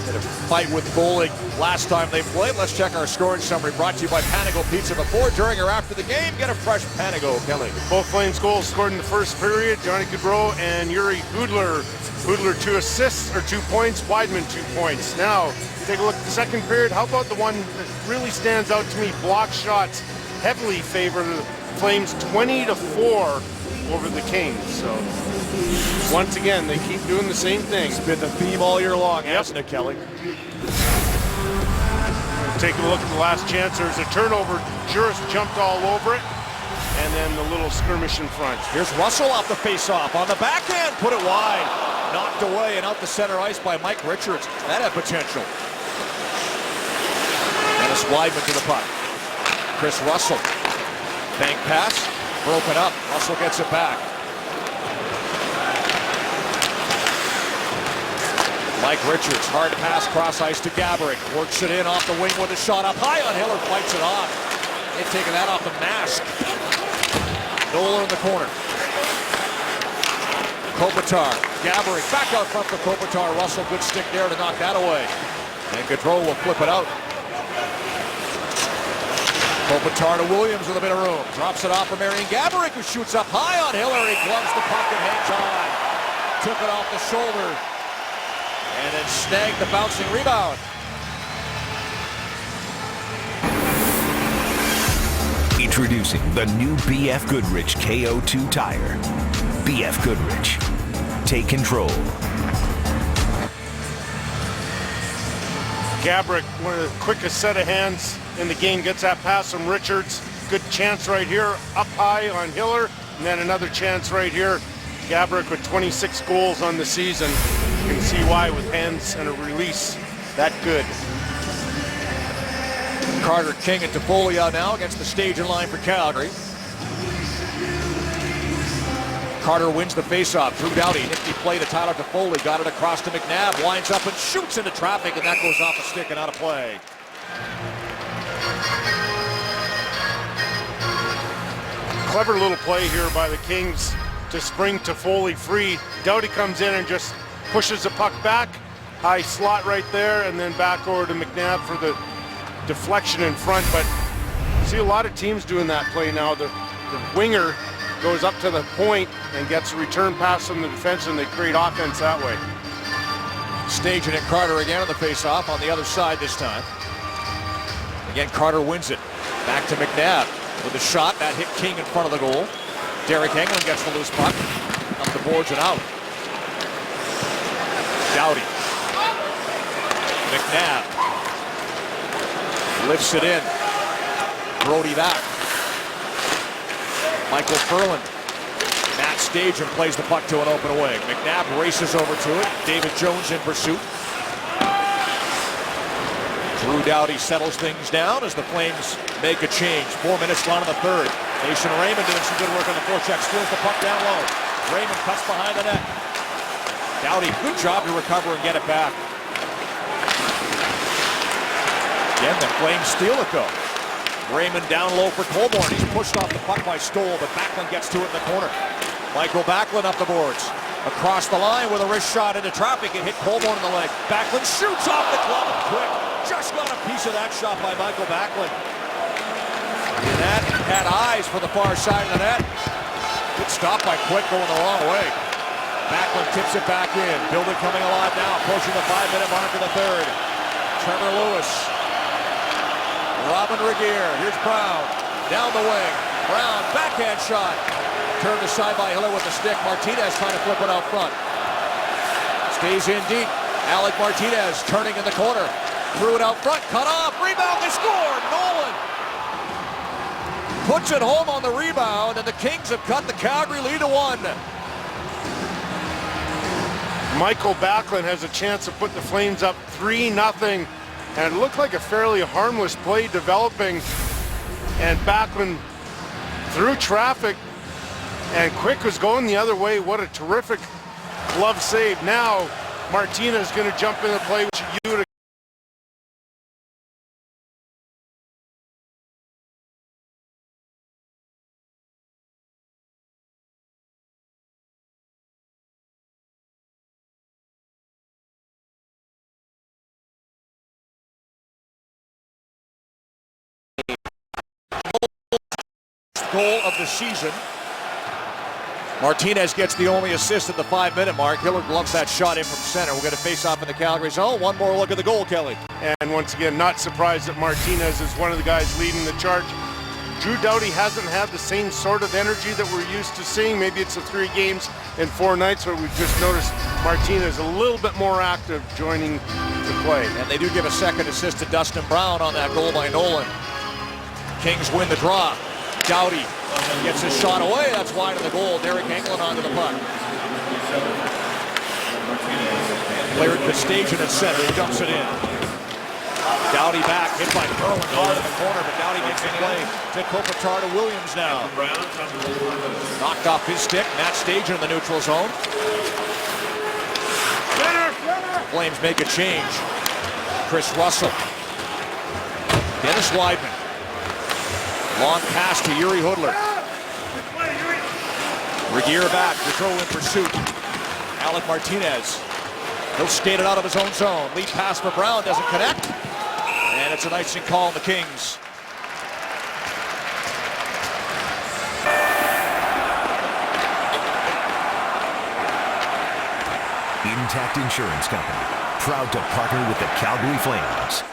Had a fight with Bollig last time they played. Let's check our scoring summary brought to you by Panago Pizza. Before, during, or after the game, get a fresh Panago, Kelly. Both Flames goals scored in the first period. Johnny Gaudreau and Yuri Hudler. Hudler 2 assists or 2 points. Weidman 2 points. Now, take a look at the second period. How about the one that really stands out to me? Block shots heavily favor the Flames 20-4 over the Kings. So once again, they keep doing the same thing. It's been the theme all year long, hasn't it, Kelly? Take a look at the last chance. There's a turnover. Juris jumped all over it. And then the little skirmish in front. Here's Russell off the face-off. On the backhand, put it wide. Knocked away and out the center ice by Mike Richards. That had potential. Dennis Weidman to the puck. Chris Russell. Bank pass. Broken up. Russell gets it back. Mike Richards. Hard pass cross ice to Gaborik. Works it in off the wing with a shot up high on Hiller. Fights it off. They've taken that off the mask. Nola in the corner. Kopitar. Gaborik back out front for Kopitar. Russell, good stick there to knock that away. And Gaudreau will flip it out. Kopitar to Williams with a bit of room. Drops it off for Marian Gaborik, who shoots up high on Hiller. He gloves the puck and hangs on. Took it off the shoulder. And then snagged the bouncing rebound. Introducing the new BF Goodrich KO2 tire. BF Goodrich. Take control. Gaborik, one of the quickest set of hands in the game, gets that pass from Richards. Good chance right here, up high on Hiller, and then another chance right here. Gaborik with 26 goals on the season. You can see why with hands and a release that good. Carter King and Toffoli out now against the stage in line for Calgary. Carter wins the faceoff. Drew Doughty, nifty play to Tyler Toffoli. Got it across to McNabb. Lines up and shoots into traffic, and that goes off a stick and out of play. Clever little play here by the Kings to spring Toffoli free. Doughty comes in and just pushes the puck back. High slot right there, and then back over to McNabb for the deflection in front. But you see a lot of teams doing that play now. The winger goes up to the point and gets a return pass from the defense, and they create offense that way. Staging it, Carter again on the faceoff on the other side this time. Again, Carter wins it. Back to McNabb with a shot. That hit King in front of the goal. Derek Englund gets the loose puck. Up the boards and out. Doughty. McNabb. Lifts it in. Brody back. Michael Ferland. Matt Stajan plays the puck to an open wing. McNabb races over to it. David Jones in pursuit. Drew Doughty settles things down as the Flames make a change. 4 minutes gone in the third. Mason Raymond doing some good work on the forecheck. Steals the puck down low. Raymond cuts behind the net. Doughty, good job to recover and get it back. Again, the Flames steal it though. Raymond down low for Colborne. He's pushed off the puck by Stoll, but Backlund gets to it in the corner. Michael Backlund up the boards. Across the line with a wrist shot into traffic. It hit Colborne in the leg. Backlund shoots off the glove quick. Just got a piece of that shot by Michael Backlund. And that had eyes for the far side of the net. Good stop by Quick going the wrong way. Backlund tips it back in. Building coming alive now, approaching the 5-minute mark of the third. Trevor Lewis. Robin Regeer. Here's Brown. Down the wing. Brown, backhand shot. Turned aside by Hiller with the stick. Martinez trying to flip it out front. Stays in deep. Alec Martinez turning in the corner. Threw it out front. Cut off. Rebound. They score. Nolan puts it home on the rebound, and the Kings have cut the Calgary lead to 1. Michael Backlund has a chance to put the Flames up 3-0, and it looked like a fairly harmless play developing, and Backlund through traffic, and Quick was going the other way. What a terrific glove save. Now Martinez is going to jump in the play, which you would goal of the season. Martinez gets the only assist at the 5-minute mark. Hiller gloves that shot in from center. We're going to face off in the Calgary zone. One more look at the goal, Kelly. And once again, not surprised that Martinez is one of the guys leading the charge. Drew Doughty hasn't had the same sort of energy that we're used to seeing. Maybe it's the 3 games in 4 nights where we've just noticed Martinez a little bit more active joining the play. And they do give a second assist to Dustin Brown on that goal by Nolan. Kings win the draw. Doughty gets his shot away. That's wide of the goal. Derek Englund onto the puck. Laird Kostasian at center. He dumps it in. Doughty back. Hit by Perlin hard in the corner, but Doughty makes the play. To Kopitar to Williams now. Knocked off his stick. Matt Stajan in the neutral zone. Flames make a change. Chris Russell. Dennis Weidman. Long pass to Yuri Hudler. Regier back. Gaudreau in pursuit. Alec Martinez. He'll skate it out of his own zone. Lead pass for Brown. Doesn't connect. And it's an icing call on the Kings. Intact Insurance Company. Proud to partner with the Calgary Flames.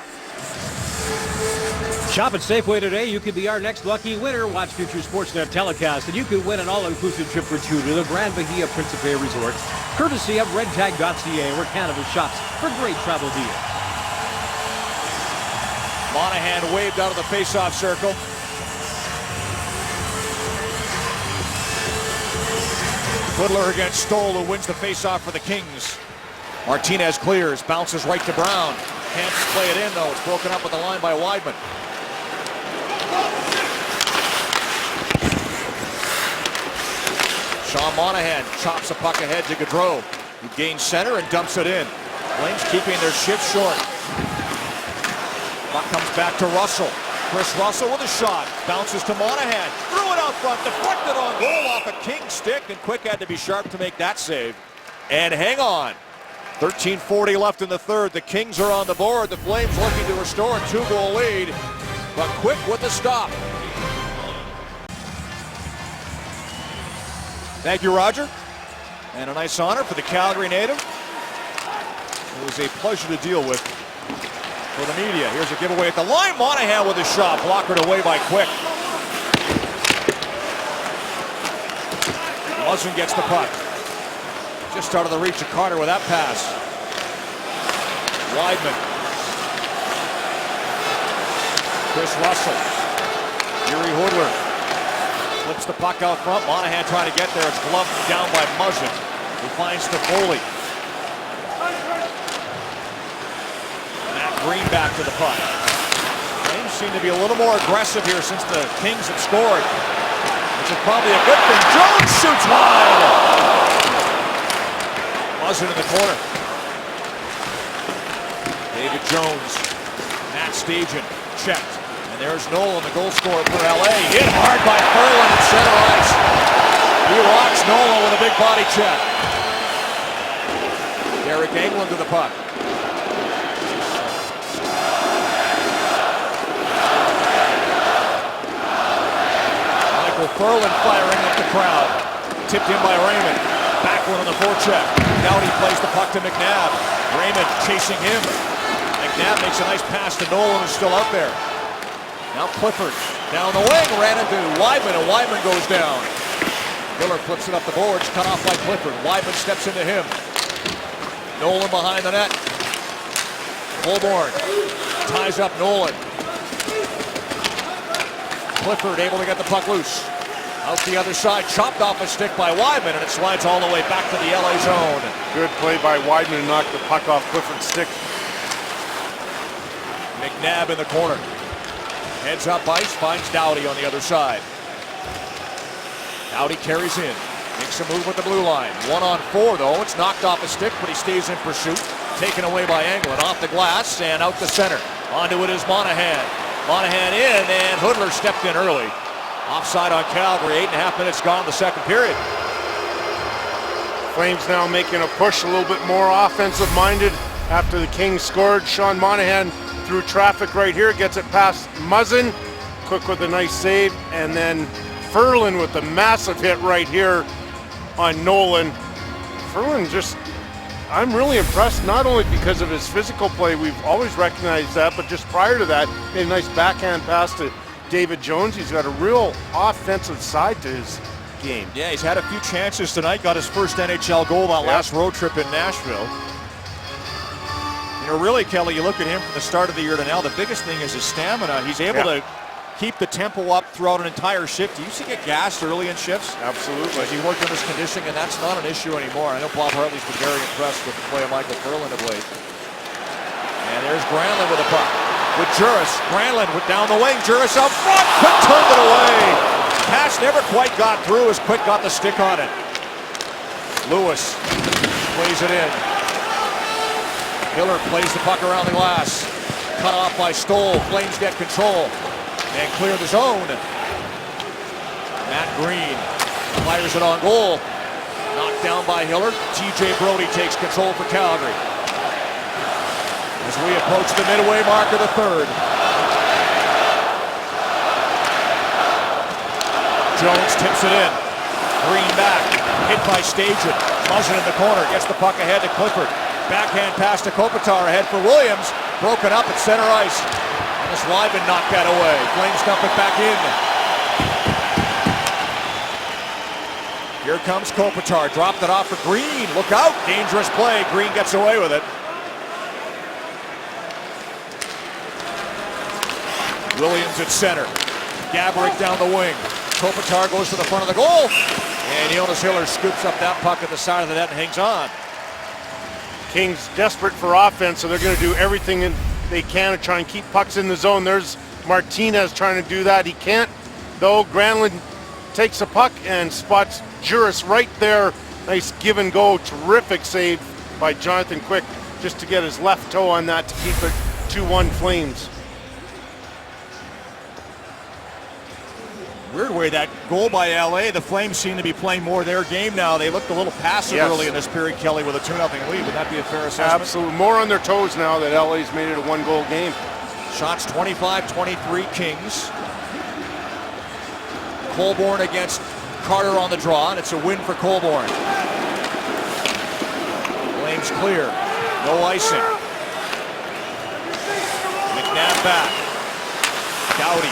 Shop at Safeway today. You could be our next lucky winner. Watch future Sportsnet telecast, and you could win an all-inclusive trip for 2 to the Grand Bahia Principe Resort, courtesy of redtag.ca, where Canada shops for great travel deals. Monahan waved out of the face-off circle. Hudler against Stoll, who wins the face-off for the Kings. Martinez clears, bounces right to Brown. Can't play it in, though. It's broken up at the line by Weidman. Sean Monahan chops a puck ahead to Gaudreau, who gains center and dumps it in. Flames keeping their shift short. Puck comes back to Russell. Chris Russell with a shot. Bounces to Monahan. Threw it out front. Deflected on goal off a King stick. And Quick had to be sharp to make that save. And hang on. 13:40 left in the third. The Kings are on the board. The Flames looking to restore a 2-goal lead. But Quick with the stop. Thank you, Roger. And a nice honor for the Calgary native. It was a pleasure to deal with for the media. Here's a giveaway at the line. Monahan with a shot. Blockered away by Quick. Muzzin gets the puck. Just out of the reach of Carter with that pass. Weidman. Chris Russell. Yuri Hudler. Flips the puck out front. Monahan trying to get there. It's gloved down by Muzzin, who finds Toffoli. Matt Green back to the puck. Flames seem to be a little more aggressive here since the Kings have scored, which is probably a good thing. Jones shoots wide. Muzzin in the corner. David Jones. Matt Stajan checked. And there's Nolan, the goal scorer for LA. Hit hard by Ferland at center ice. He rocks Nolan with a big body check. Derek Englund to the puck. Michael Ferland firing up the crowd. Tipped in by Raymond. Backward on the forecheck. Doughty plays the puck to McNabb. Raymond chasing him. McNabb makes a nice pass to Nolan, who's still out there. Now Clifford down the wing, ran into Weidman, and Weidman goes down. Hiller flips it up the boards, cut off by Clifford. Weidman steps into him. Nolan behind the net. Colborne ties up Nolan. Clifford able to get the puck loose. Out the other side, chopped off a stick by Weidman, and it slides all the way back to the LA zone. Good play by Weidman to knock the puck off Clifford's stick. McNabb in the corner. Heads up ice, finds Doughty on the other side. Doughty carries in. Makes a move with the blue line. 1-on-4 though. It's knocked off a stick, but he stays in pursuit. Taken away by Englund. Off the glass and out the center. Onto it is Monahan. Monahan in, and Hoodler stepped in early. Offside on Calgary. 8.5 minutes gone in the second period. Flames now making a push, a little bit more offensive-minded after the Kings scored. Sean Monahan through traffic right here, gets it past Muzzin. Cook with a nice save, and then Ferland with a massive hit right here on Nolan. Ferland just, I'm really impressed, not only because of his physical play, we've always recognized that, but just prior to that, made a nice backhand pass to David Jones. He's got a real offensive side to his game. Yeah, he's had a few chances tonight. Got his first NHL goal that last road trip in Nashville. You know, really, Kelly, you look at him from the start of the year to now, the biggest thing is his stamina. He's able to keep the tempo up throughout an entire shift. He used to get gassed early in shifts. Absolutely. As he worked on his conditioning, and that's not an issue anymore. I know Bob Hartley's been very impressed with the play of Michael Ferland of late. And there's Granlund with a puck. With Juris. Granlund with down the wing. Juris out front. Quick turned it away. Pass never quite got through as Quick got the stick on it. Lewis plays it in. Hiller plays the puck around the glass. Cut off by Stoll. Flames get control and clear the zone. Matt Green fires it on goal. Knocked down by Hiller. TJ Brodie takes control for Calgary. As we approach the midway mark of the third. Jones tips it in. Green back. Hit by Stajan. Muzzin in the corner. Gets the puck ahead to Clifford. Backhand pass to Kopitar ahead for Williams. Broken up at center ice. And this Weidman knocked that away. Flames dump it back in. Here comes Kopitar. Dropped it off for Green. Look out. Dangerous play. Green gets away with it. Williams at center. Gaborik down the wing. Kopitar goes to the front of the goal. And Jonas Hiller scoops up that puck at the side of the net and hangs on. Kings desperate for offense, so they're going to do everything they can to try and keep pucks in the zone. There's Martinez trying to do that. He can't, though. Granlund takes a puck and spots Juris right there. Nice give and go. Terrific save by Jonathan Quick just to get his left toe on that to keep it 2-1 Flames. Weird way that goal by LA. The Flames seem to be playing more their game now. They looked a little passive early in this period, Kelly, with a 2-0 lead. Would that be a fair assessment? Absolutely. More on their toes now that LA's made it a one-goal game. Shots 25-23 Kings. Colborne against Carter on the draw, and it's a win for Colborne. Flames clear. No icing. McNabb back. Doughty.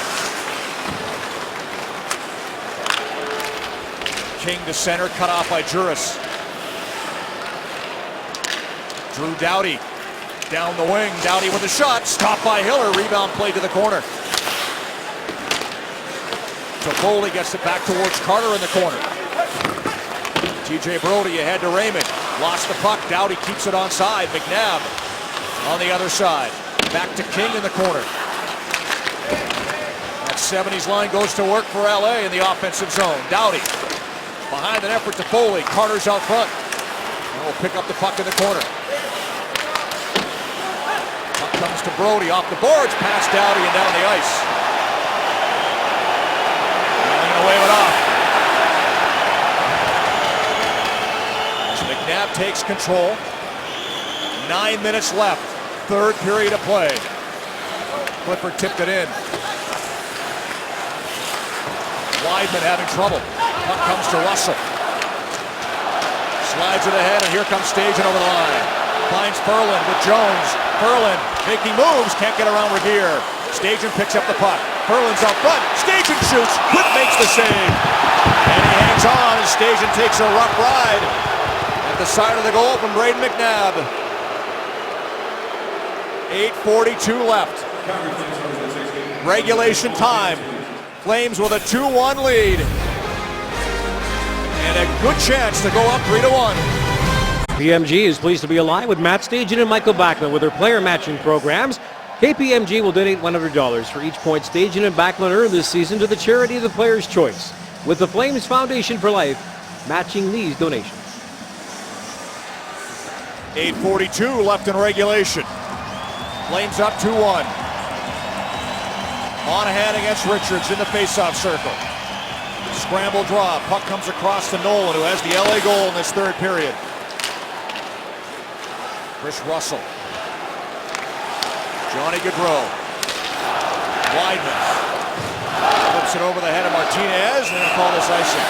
King to center, cut off by Juris. Drew Doughty down the wing. Doughty with a shot, stopped by Hiller. Rebound played to the corner. Toffoli gets it back towards Carter in the corner. TJ Brodie ahead to Raymond. Lost the puck. Doughty keeps it onside. McNabb on the other side. Back to King in the corner. That 70s line goes to work for LA in the offensive zone. Doughty behind the net for Toffoli. Carter's out front. And will pick up the puck in the corner. Puck comes to Brodie off the boards. Past Doughty and down the ice. And away it off. As McNabb takes control. 9 minutes left. Third period of play. Clifford tipped it in. Weidman having trouble. Puck comes to Russell. Slides it ahead, and here comes Stajan over the line. Finds Ferland with Jones. Ferland making moves, can't get around Regeer. Stajan picks up the puck. Ferland's out front. Stajan shoots. Quick makes the save. And he hangs on as Stajan takes a rough ride at the side of the goal from Braden McNabb. 8:42 left. Regulation time. Flames with a 2-1 lead. And a good chance to go up 3-1. PMG is pleased to be aligned with Matt Stajan and Michael Backlund with their player matching programs. KPMG will donate $100 for each point Stajan and Backlund earn this season to the charity of the player's choice, with the Flames Foundation for Life matching these donations. 8:42 left in regulation. Flames up 2-1. Monahan against Richards in the faceoff circle. Scramble draw. Puck comes across to Nolan, who has the LA goal in this third period. Chris Russell. Johnny Gaudreau. Weidman. Flips it over the head of Martinez, and they'll call this icing.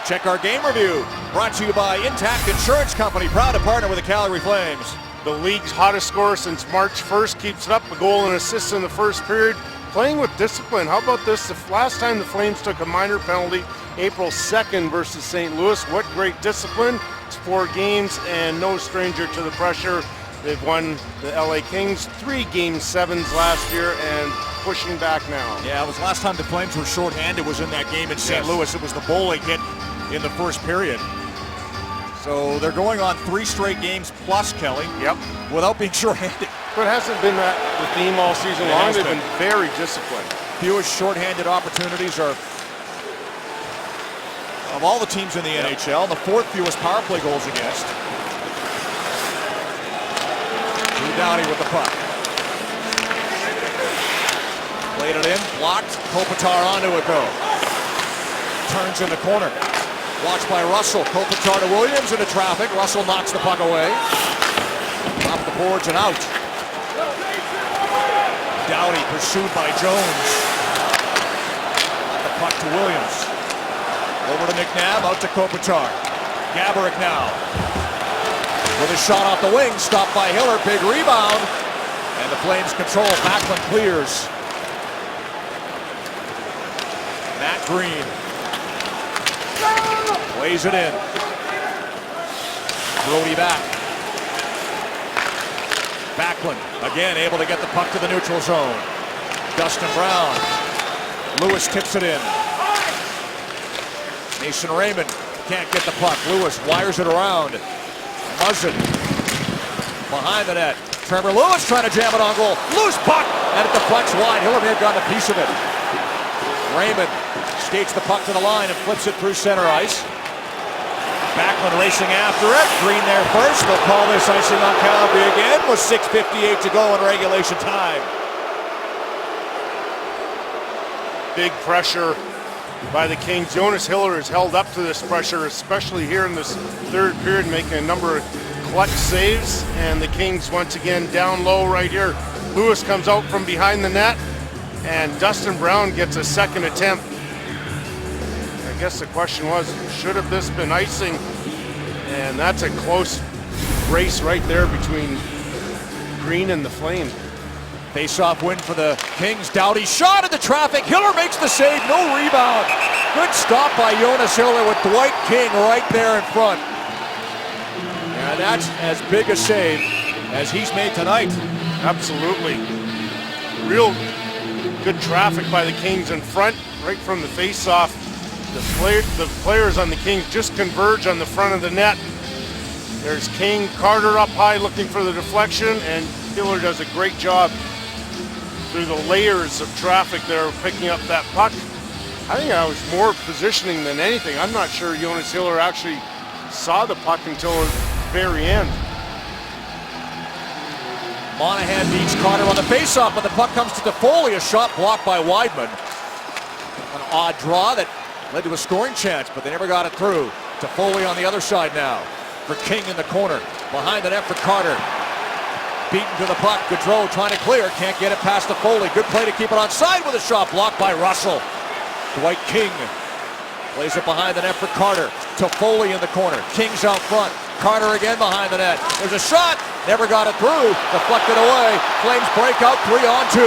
Check our game review. Brought to you by Intact Insurance Company, proud to partner with the Calgary Flames. The league's hottest scorer since March 1st keeps it up. A goal and assist in the first period. Playing with discipline. How about this? The last time the Flames took a minor penalty, April 2nd versus St. Louis. What great discipline. It's 4 games and no stranger to the pressure. They've won the LA Kings 3 Game 7s last year and pushing back now. Yeah, it was last time the Flames were shorthanded was in that game in St. Louis. It was the bowling hit in the first period. So they're going on 3 straight games plus, Kelly. Yep. Without being shorthanded. But it hasn't been that the theme all season long. They've been very disciplined. Fewest shorthanded opportunities are of all the teams in the NHL. The 4th fewest power play goals against. Drew Doughty with the puck. Played it in, blocked. Kopitar onto it though. Turns in the corner. Watched by Russell. Kopitar to Williams into traffic. Russell knocks the puck away. Off the boards and out. Doughty pursued by Jones. The puck to Williams. Over to McNabb, out to Kopitar. Gaborik now. With a shot off the wing, stopped by Hiller. Big rebound. And the Flames control. Backlund clears. Matt Green. Plays it in. Brody back. Backlund again able to get the puck to the neutral zone. Dustin Brown. Lewis tips it in. Mason Raymond can't get the puck. Lewis wires it around. Muzzin behind the net. Trevor Lewis trying to jam it on goal. Loose puck and it deflects wide. Hiller may have gotten a piece of it. Raymond skates the puck to the line and flips it through center ice. Backlund racing after it. Green there first. They'll call this icing on Calgary again with 6:58 to go in regulation time. Big pressure by the Kings. Jonas Hiller has held up to this pressure, especially here in this third period, making a number of clutch saves. And the Kings once again down low right here. Lewis comes out from behind the net, and Dustin Brown gets a second attempt. I guess the question was, should have this been icing? And that's a close race right there between Green and the Flames. Face-off win for the Kings. Doughty shot at the traffic. Hiller makes the save. No rebound. Good stop by Jonas Hiller with Dwight King right there in front. And that's as big a save as he's made tonight. Absolutely. Real good traffic by the Kings in front, right from the face-off. The players on the Kings just converge on the front of the net. There's King, Carter up high looking for the deflection, and Hiller does a great job through the layers of traffic there picking up that puck. I think that was more positioning than anything. I'm not sure Jonas Hiller actually saw the puck until the very end. Monahan beats Carter on the faceoff, but the puck comes to Toffoli. A shot blocked by Weidman. An odd draw that led to a scoring chance, but they never got it through. Toffoli on the other side now for King in the corner. Behind the net for Carter. Beaten to the puck. Gaudreau trying to clear. Can't get it past Toffoli. Good play to keep it onside with a shot blocked by Russell. Dwight King plays it behind the net for Carter. Toffoli in the corner. King's out front. Carter again behind the net. There's a shot. Never got it through. Deflected away. Flames break out 3-on-2.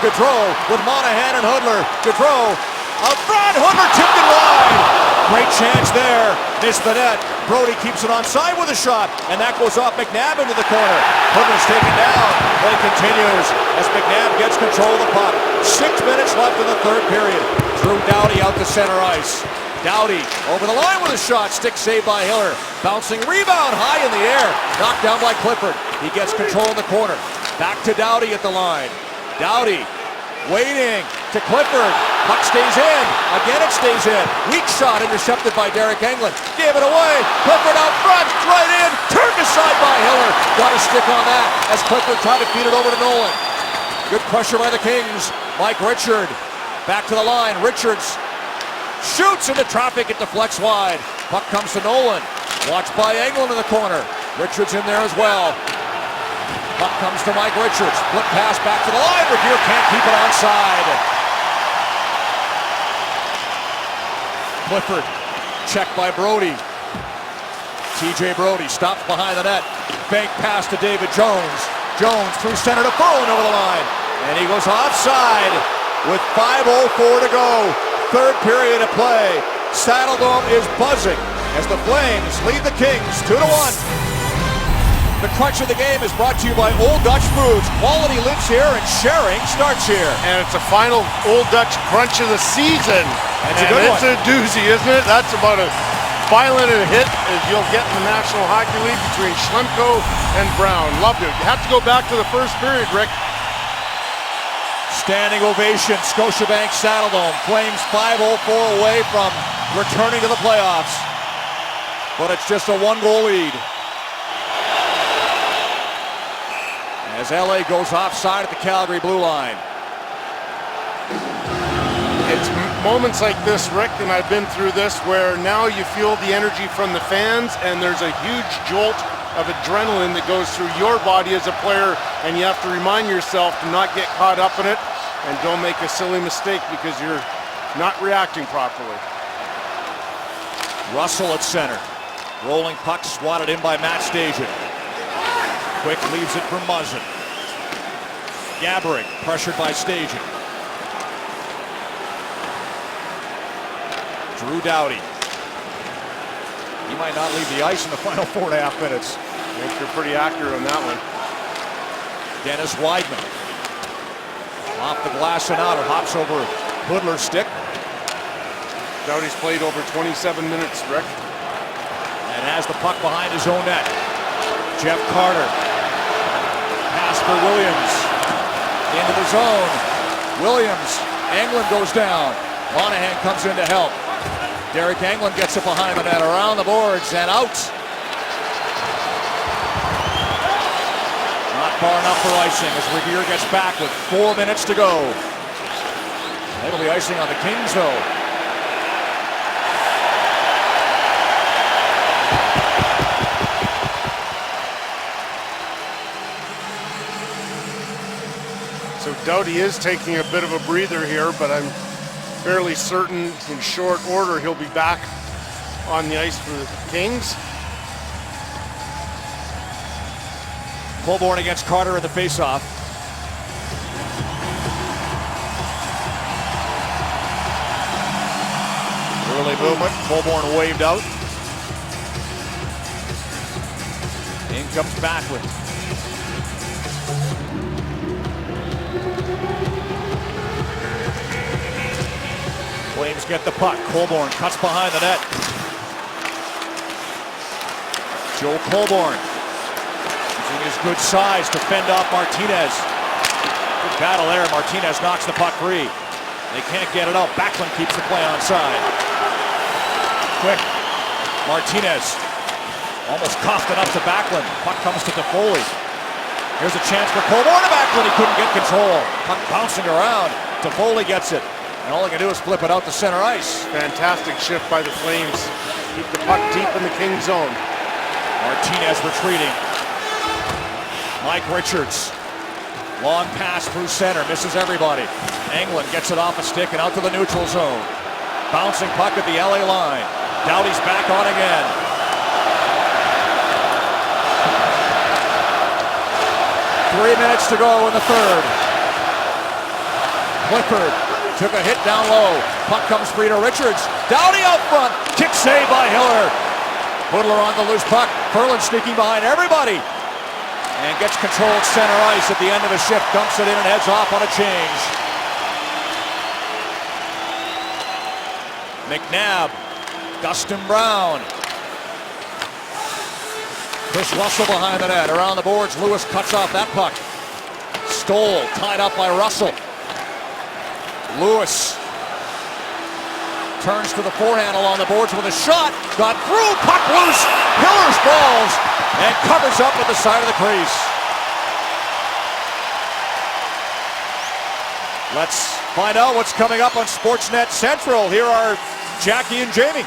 Gaudreau with Monahan and Hudler. Gaudreau out front. Hudler tipped it wide. Great chance there. Missed the net. Brody keeps it onside with a shot, and that goes off McNabb into the corner. Hoodler's taken down. Play continues as McNabb gets control of the puck. 6 minutes left in the third period. Drew Doughty out to center ice. Doughty over the line with a shot. Stick saved by Hiller. Bouncing rebound high in the air. Knocked down by Clifford. He gets control in the corner. Back to Doughty at the line. Doughty waiting to Clifford. Puck stays in. Again it stays in. Weak shot intercepted by Derek Englund. Gave it away. Clifford out front. Right in. Turned aside by Hiller. Got a stick on that as Clifford tried to feed it over to Nolan. Good pressure by the Kings. Mike Richard back to the line. Richards shoots into traffic. It deflects wide. Puck comes to Nolan. Watched by Englund in the corner. Richards in there as well. Puck comes to Mike Richards. Flip pass back to the line. Revere can't keep it onside. Clifford checked by Brody. TJ Brody stops behind the net. Bank pass to David Jones. Jones through center to Bowen over the line. And he goes offside with 5:04 to go. Third period of play. Saddledome is buzzing as the Flames lead the Kings 2-1. The crunch of the game is brought to you by Old Dutch Foods. Quality lives here and sharing starts here. And it's a final Old Dutch crunch of the season. It's a good one. It's a doozy, isn't it? That's about as violent a hit as you'll get in the National Hockey League between Schlemko and Brown. Loved it. You have to go back to the first period, Rick. Standing ovation, Scotiabank Saddledome. Flames 5:04 away from returning to the playoffs. But it's just a one-goal lead. As LA goes offside at the Calgary blue line. It's moments like this, Rick, and I've been through this, where now you feel the energy from the fans and there's a huge jolt of adrenaline that goes through your body as a player, and you have to remind yourself to not get caught up in it and don't make a silly mistake because you're not reacting properly. Russell at center. Rolling puck swatted in by Matt Stajan. Quick leaves it for Muzzin. Gaborik pressured by Stajan. Drew Doughty. He might not leave the ice in the final 4.5 minutes. I think you're pretty accurate on that one. Dennis Weidman. Off the glass and out. It hops over Hoodler's stick. Doughty's played over 27 minutes, Rick. And has the puck behind his own net. Jeff Carter. Pass for Williams. Into the zone. Williams. Englund goes down. Monahan comes in to help. Derek Englund gets it behind the net. Around the boards and out. Not far enough for icing as Revere gets back with 4 minutes to go. That'll be icing on the Kings though. So Doughty is taking a bit of a breather here, but I'm fairly certain in short order he'll be back on the ice for the Kings. Colborne against Carter in the faceoff. Early movement. Colborne waved out. In comes Backlund. Flames get the puck. Colborne cuts behind the net. Joe Colborne using his good size to fend off Martinez. Good battle there. Martinez knocks the puck free. They can't get it out. Backlund keeps the play onside. Quick. Martinez almost coughed it up to Backlund. Puck comes to Toffoli. Here's a chance for Colborne to Backlund. He couldn't get control. Puck bouncing around. Toffoli gets it. And all he can do is flip it out to center ice. Fantastic shift by the Flames. Keep the puck deep in the Kings zone. Martinez retreating. Mike Richards. Long pass through center. Misses everybody. Englund gets it off a stick and out to the neutral zone. Bouncing puck at the LA line. Doughty's back on again. Three minutes to go in the third. Clifford took a hit down low. Puck comes free to Richards. Doughty out front. Kick save by Hiller. Hoodler on the loose puck. Ferland sneaking behind everybody. And gets control at center ice at the end of the shift. Dumps it in and heads off on a change. McNabb. Dustin Brown. Chris Russell behind the net. Around the boards. Lewis cuts off that puck. Stoll tied up by Russell. Lewis turns to the forehand along the boards with a shot. Got through. Puck loose. Hiller's balls. And covers up at the side of the crease. Let's find out what's coming up on Sportsnet Central. Here are Jackie and Jamie.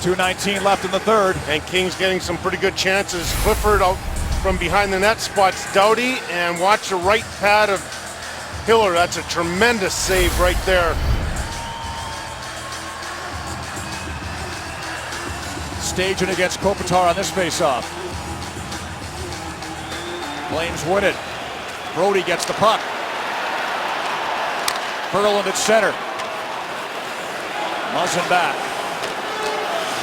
.219 left in the third. And King's getting some pretty good chances. Clifford out from behind the net spots Doughty, and watch the right pad of Hiller. That's a tremendous save right there. Staging against Kopitar on this faceoff. Flames win it. Brody gets the puck. Ferland at center. Muzzin back.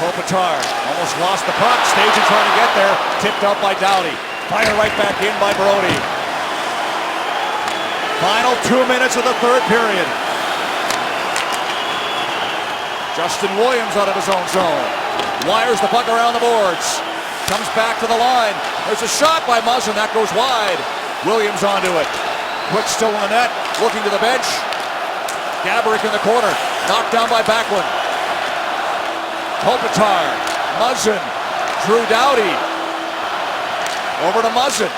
Kopitar almost lost the puck. Staging trying to get there. Tipped out by Doughty. Fired right back in by Brody. Final 2 minutes of the third period. Justin Williams out of his own zone. Wires the puck around the boards. Comes back to the line. There's a shot by Muzzin. That goes wide. Williams onto it. Quick still in the net. Looking to the bench. Gaborik in the corner. Knocked down by Backlund. Kopitar, Muzzin, Drew Doughty, over to Muzzin,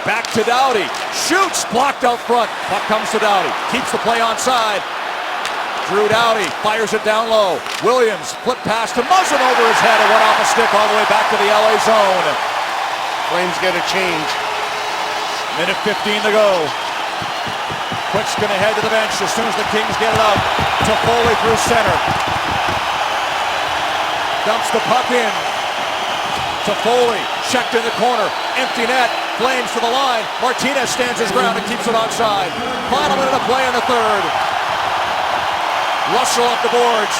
back to Doughty, shoots, blocked out front, puck comes to Doughty, keeps the play onside, Drew Doughty fires it down low, Williams, flip pass to Muzzin over his head, and went off a stick all the way back to the LA zone. Flames get a change. Minute 15 to go. Quick's gonna head to the bench as soon as the Kings get it out to Foley through center. Dumps the puck in to Foley, checked in the corner, empty net, Flames to the line, Martinez stands his ground and keeps it onside. Final minute of play in the third. Russell up the boards,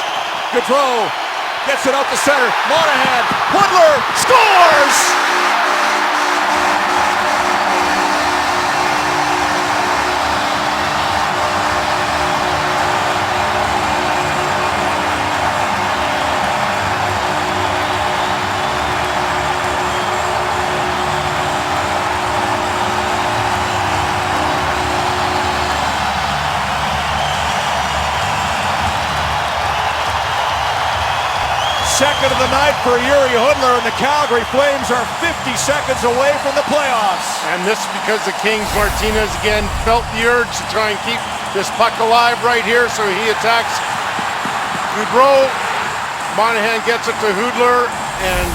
Gaudreau gets it out to center, Monahan, Hoodler scores! Second of the night for Yuri Hoodler, and the Calgary Flames are 50 seconds away from the playoffs. And this is because the Kings, Martinez again felt the urge to try and keep this puck alive right here, so he attacks Gaudreau. Monahan gets it to Hoodler, and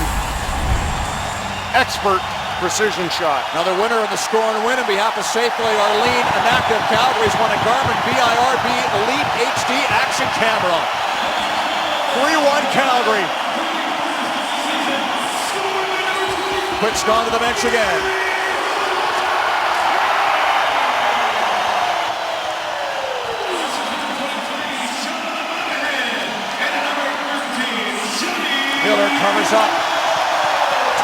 expert precision shot. Another winner in the score and win on behalf of Safely, Arlene Anaka of Calgary's won a Garmin BIRB Elite HD Action Camera. 3-1 Calgary. Quick's gone to the bench again. Miller covers up.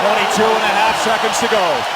22 and a half seconds to go.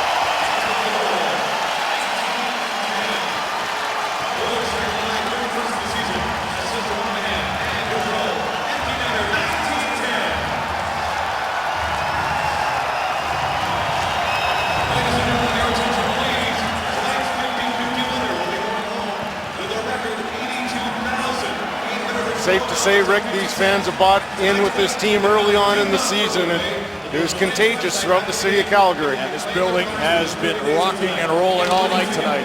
Safe to say, Rick, these fans have bought in with this team early on in the season, and it was contagious throughout the city of Calgary. And this building has been rocking and rolling all night tonight.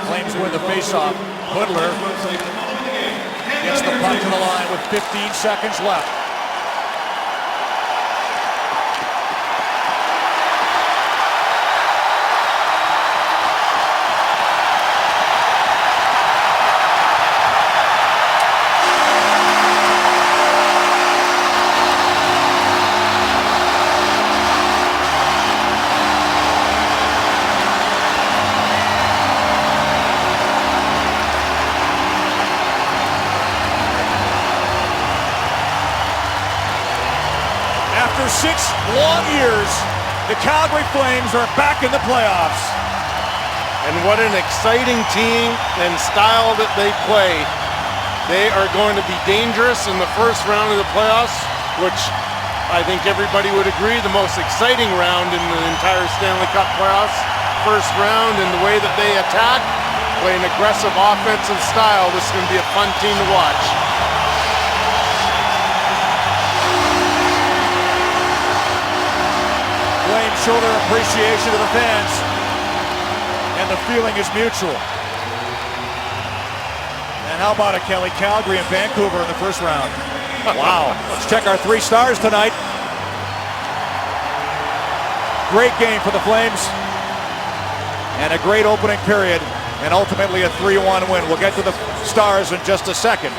Flames win the faceoff. Hoodler gets the puck to the line with 15 seconds left. years, the Calgary Flames are back in the playoffs. And what an exciting team and style that they play. They are going to be dangerous in the first round of the playoffs, which I think everybody would agree the most exciting round in the entire Stanley Cup playoffs. First round, and the way that they attack, play an aggressive offensive style. This is going to be a fun team to watch. Flames show their appreciation to the fans, and the feeling is mutual. And how about it, Kelly? Calgary and Vancouver in the first round. Wow. Let's check our 3 stars tonight. Great game for the Flames, and a great opening period, and ultimately a 3-1 win. We'll get to the stars in just a second.